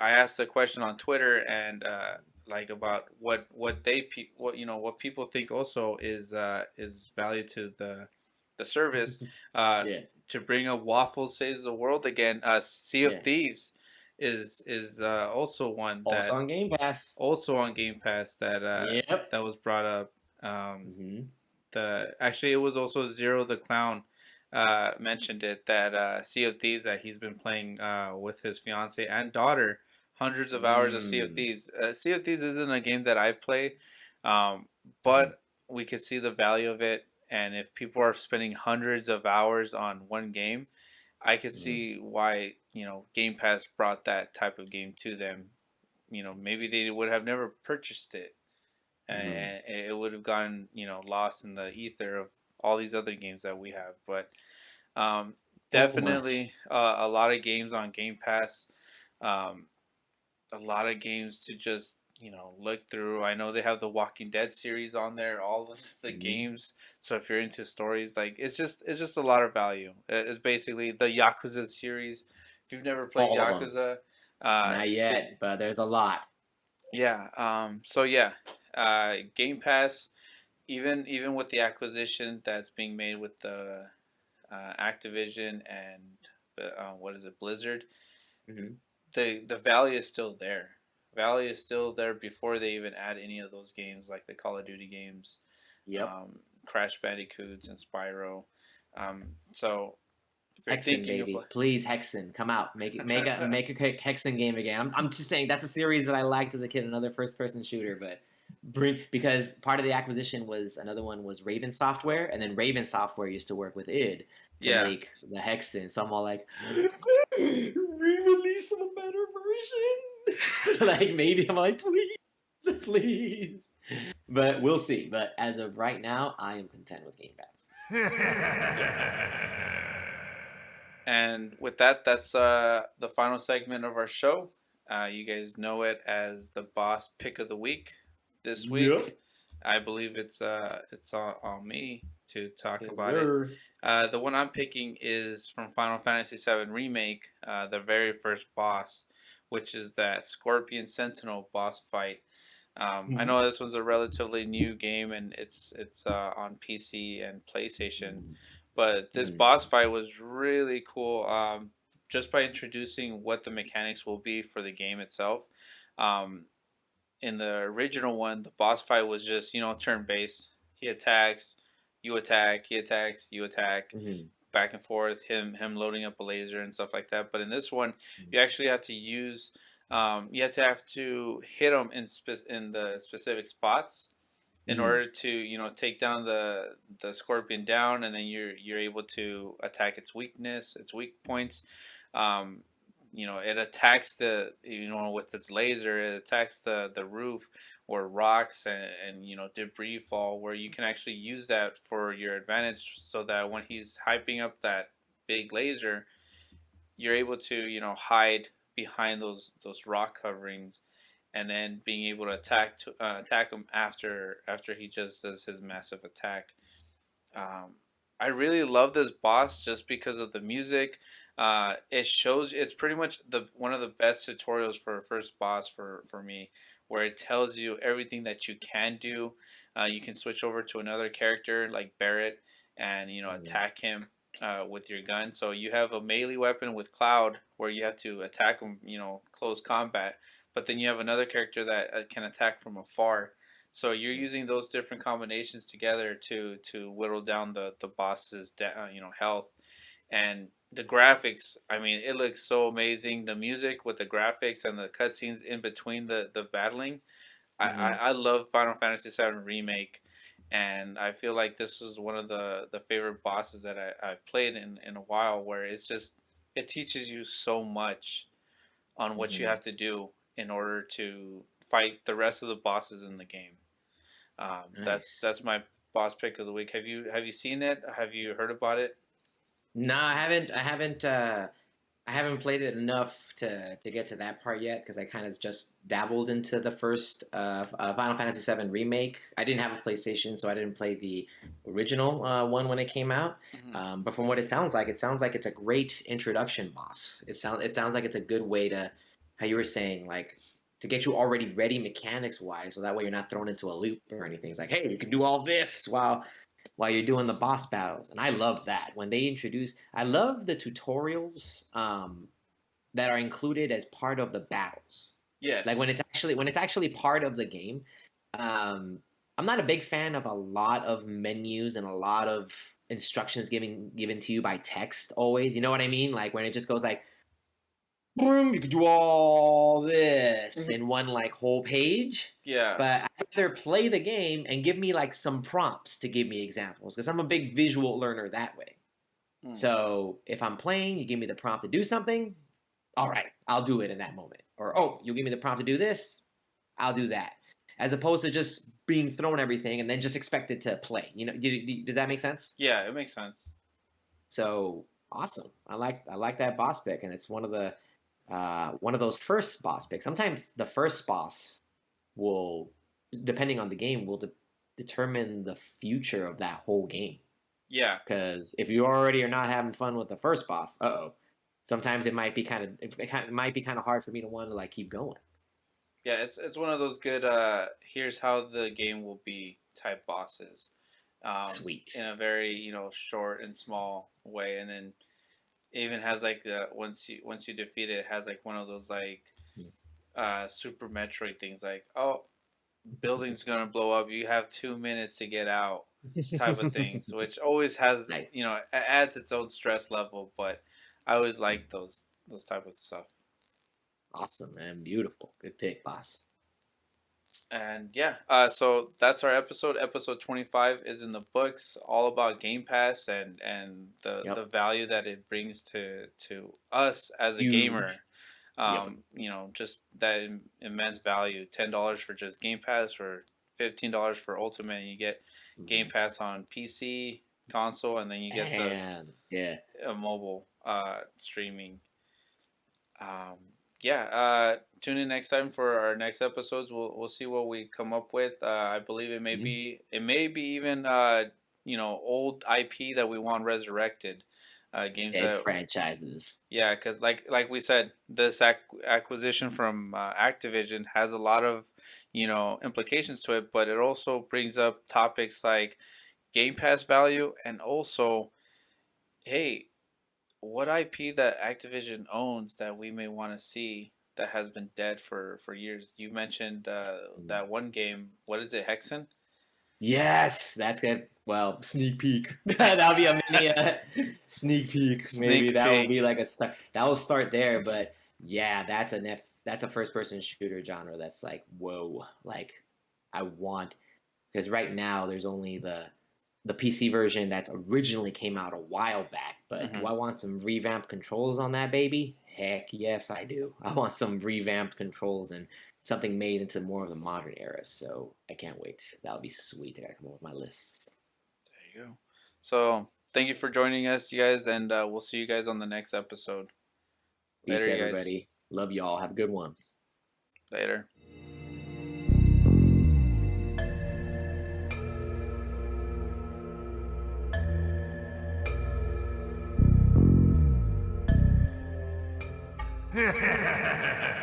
asked a question on Twitter, and like, about what people think also is value to the service. Uh, Yeah, to bring up Waffle Saves the World again. Sea of yeah. Thieves is also one Also that on Game Pass. also on Game Pass, Yep. that was brought up. Hmm. The Actually, it was also Zero the Clown, mentioned it that Sea of Thieves that he's been playing with his fiance and daughter, hundreds of hours of Sea of Mm. Thieves. Sea of Thieves isn't a game that I play, Mhm. but we could see the value of it. And if people are spending hundreds of hours on one game, I could Mhm. see why Game Pass brought that type of game to them. Maybe they would have never purchased it, Mhm. and it would have gotten lost in the ether of all these other games that we have. But um, So much. definitely a lot of games on Game Pass. Um, a lot of games to just look through. I know they have the Walking Dead series on there, all of the Mhm. games. So if you're into stories, like it's just a lot of value. It's basically the Yakuza series. If you've never played All of them. Yakuza, uh, Not the, yet, but there's a lot. yeah. So yeah, Game Pass. Even with the acquisition that's being made with the Activision and what is it, Blizzard, Hmm. the value is still there. Value is still there before they even add any of those games like the Call of Duty games, Yep. Crash Bandicoots and Spyro. So if you're Hexen, thinking baby. about, Please, Hexen, come out. Make a quick Hexen game again. I'm just saying that's a series that I liked as a kid, another first person shooter, but bring because part of the acquisition was another one was Raven Software, and then Raven Software used to work with id to yeah, make the Hexen. So I'm all like, re-release of a better version. Like maybe I'm like, please, please. But we'll see. But as of right now, I am content with Game Pass. yeah. And with that, that's the final segment of our show. You guys know it as the boss pick of the week. This Yep. week, I believe it's on me to talk Yes, about it. sir. The one I'm picking is from Final Fantasy VII Remake, the very first boss, which is that Scorpion Sentinel boss fight. I Mhm. know this was a relatively new game and it's on PC and PlayStation, but this Mhm. boss fight was really cool. Just by introducing what the mechanics will be for the game itself. Um, in the original one, the boss fight was just turn based. He attacks, you attack, he attacks, you attack, Mhm. back and forth. Him loading up a laser and stuff like that. But in this one, Mhm. you actually have to use. You have to hit him in the specific spots in Mhm. order to take down the scorpion down, and then you're able to attack its weakness, its weak points. um, it attacks with its laser, it attacks the roof where rocks and debris fall, where you can actually use that for your advantage, so that when he's hyping up that big laser, you're able to hide behind those rock coverings, and then being able to attack him after he just does his massive attack. Um, I really love this boss just because of the music. It shows it's pretty much the one of the best tutorials for a first boss for me, where it tells you everything that you can do. You can switch over to another character like Barrett and Mhm. attack him with your gun. So you have a melee weapon with Cloud where you have to attack him, close combat. But then you have another character that can attack from afar, so you're using those different combinations together to whittle down the boss's health, and the graphics. I mean, it looks so amazing. The music with the graphics and the cutscenes in between the battling. Mhm. I love Final Fantasy VII Remake, and I feel like this is one of the favorite bosses that I've played in a while. Where it teaches you so much on what you Mhm. have to do in order to fight the rest of the bosses in the game. Nice. That's my boss pick of the week. Have you seen it? Have you heard about it? No, I haven't. I haven't. I haven't played it enough to get to that part yet because I kind of just dabbled into the first Final Fantasy VII remake. I didn't have a PlayStation, so I didn't play the original one when it came out. Hmm. But from what it sounds like it's a great introduction boss. It sounds like it's a good way to, how you were saying, like to get you already ready mechanics wise, so that way you're not thrown into a loop or anything. It's like, hey, you can do all this while you're doing the boss battles. And I love that. When they introduce, I love the tutorials that are included as part of the battles. Like Yes. when it's actually part of the game. Um, I'm not a big fan of a lot of menus and a lot of instructions given to you by text always. You know what I mean? Like when it just goes like, boom, you could do all this in one like whole page. Yeah. But I'd rather play the game and give me like some prompts to give me examples because I'm a big visual learner that way. Mm. So if I'm playing, you give me the prompt to do something, all right, I'll do it in that moment. Or, oh, you give me the prompt to do this, I'll do that. As opposed to just being thrown everything and then just expected to play. You know, does that make sense? Yeah, it makes sense. So awesome. I like that boss pick, and it's one of those first boss picks. Sometimes the first boss will, depending on the game, will determine the future of that whole game. Yeah. Because if you already are not having fun with the first boss, sometimes it might be kind of hard for me to want to like keep going. Yeah, it's one of those good here's how the game will be type bosses. Sweet. In a very, short and small way, and then it even has like once you defeat it, it has like one of those like Super Metroid things like, oh, building's gonna blow up, you have 2 minutes to get out type of things, which always has Nice. adds its own stress level, but I always like those type of stuff. Awesome, man. Beautiful. Good pick, boss. And yeah, so that's our episode. Episode 25 is in the books, all about Game Pass and the value that it brings to us as a Huge. gamer. Just that immense value. $10 for just Game Pass, or $15 for Ultimate, and you get Game Pass on PC, console, and then you get the mobile streaming. Tune in next time for our next episodes. We'll see what we come up with. I believe it may be even old IP that we want resurrected. Games that franchises. Yeah, because like we said, this acquisition from Activision has a lot of implications to it, but it also brings up topics like Game Pass value, and also, hey, what IP that Activision owns that we may want to see that has been dead for years. You mentioned that one game. What is it, Hexen? Yes, that's good. Well, sneak peek. That'll be a mini sneak peek. Maybe that will be like a start. That will start there, but yeah, that's a first person shooter genre. That's like, whoa, like I want, because right now there's only the PC version that's originally came out a while back. But do I want some revamped controls on that baby? Heck yes, I do. I want some revamped controls and something made into more of the modern era. So I can't wait. That'll be sweet. I gotta come up with my lists. There you go. So thank you for joining us, you guys, and we'll see you guys on the next episode. Peace, later, everybody. Guys. Love y'all. Have a good one. Later. Ha ha ha ha!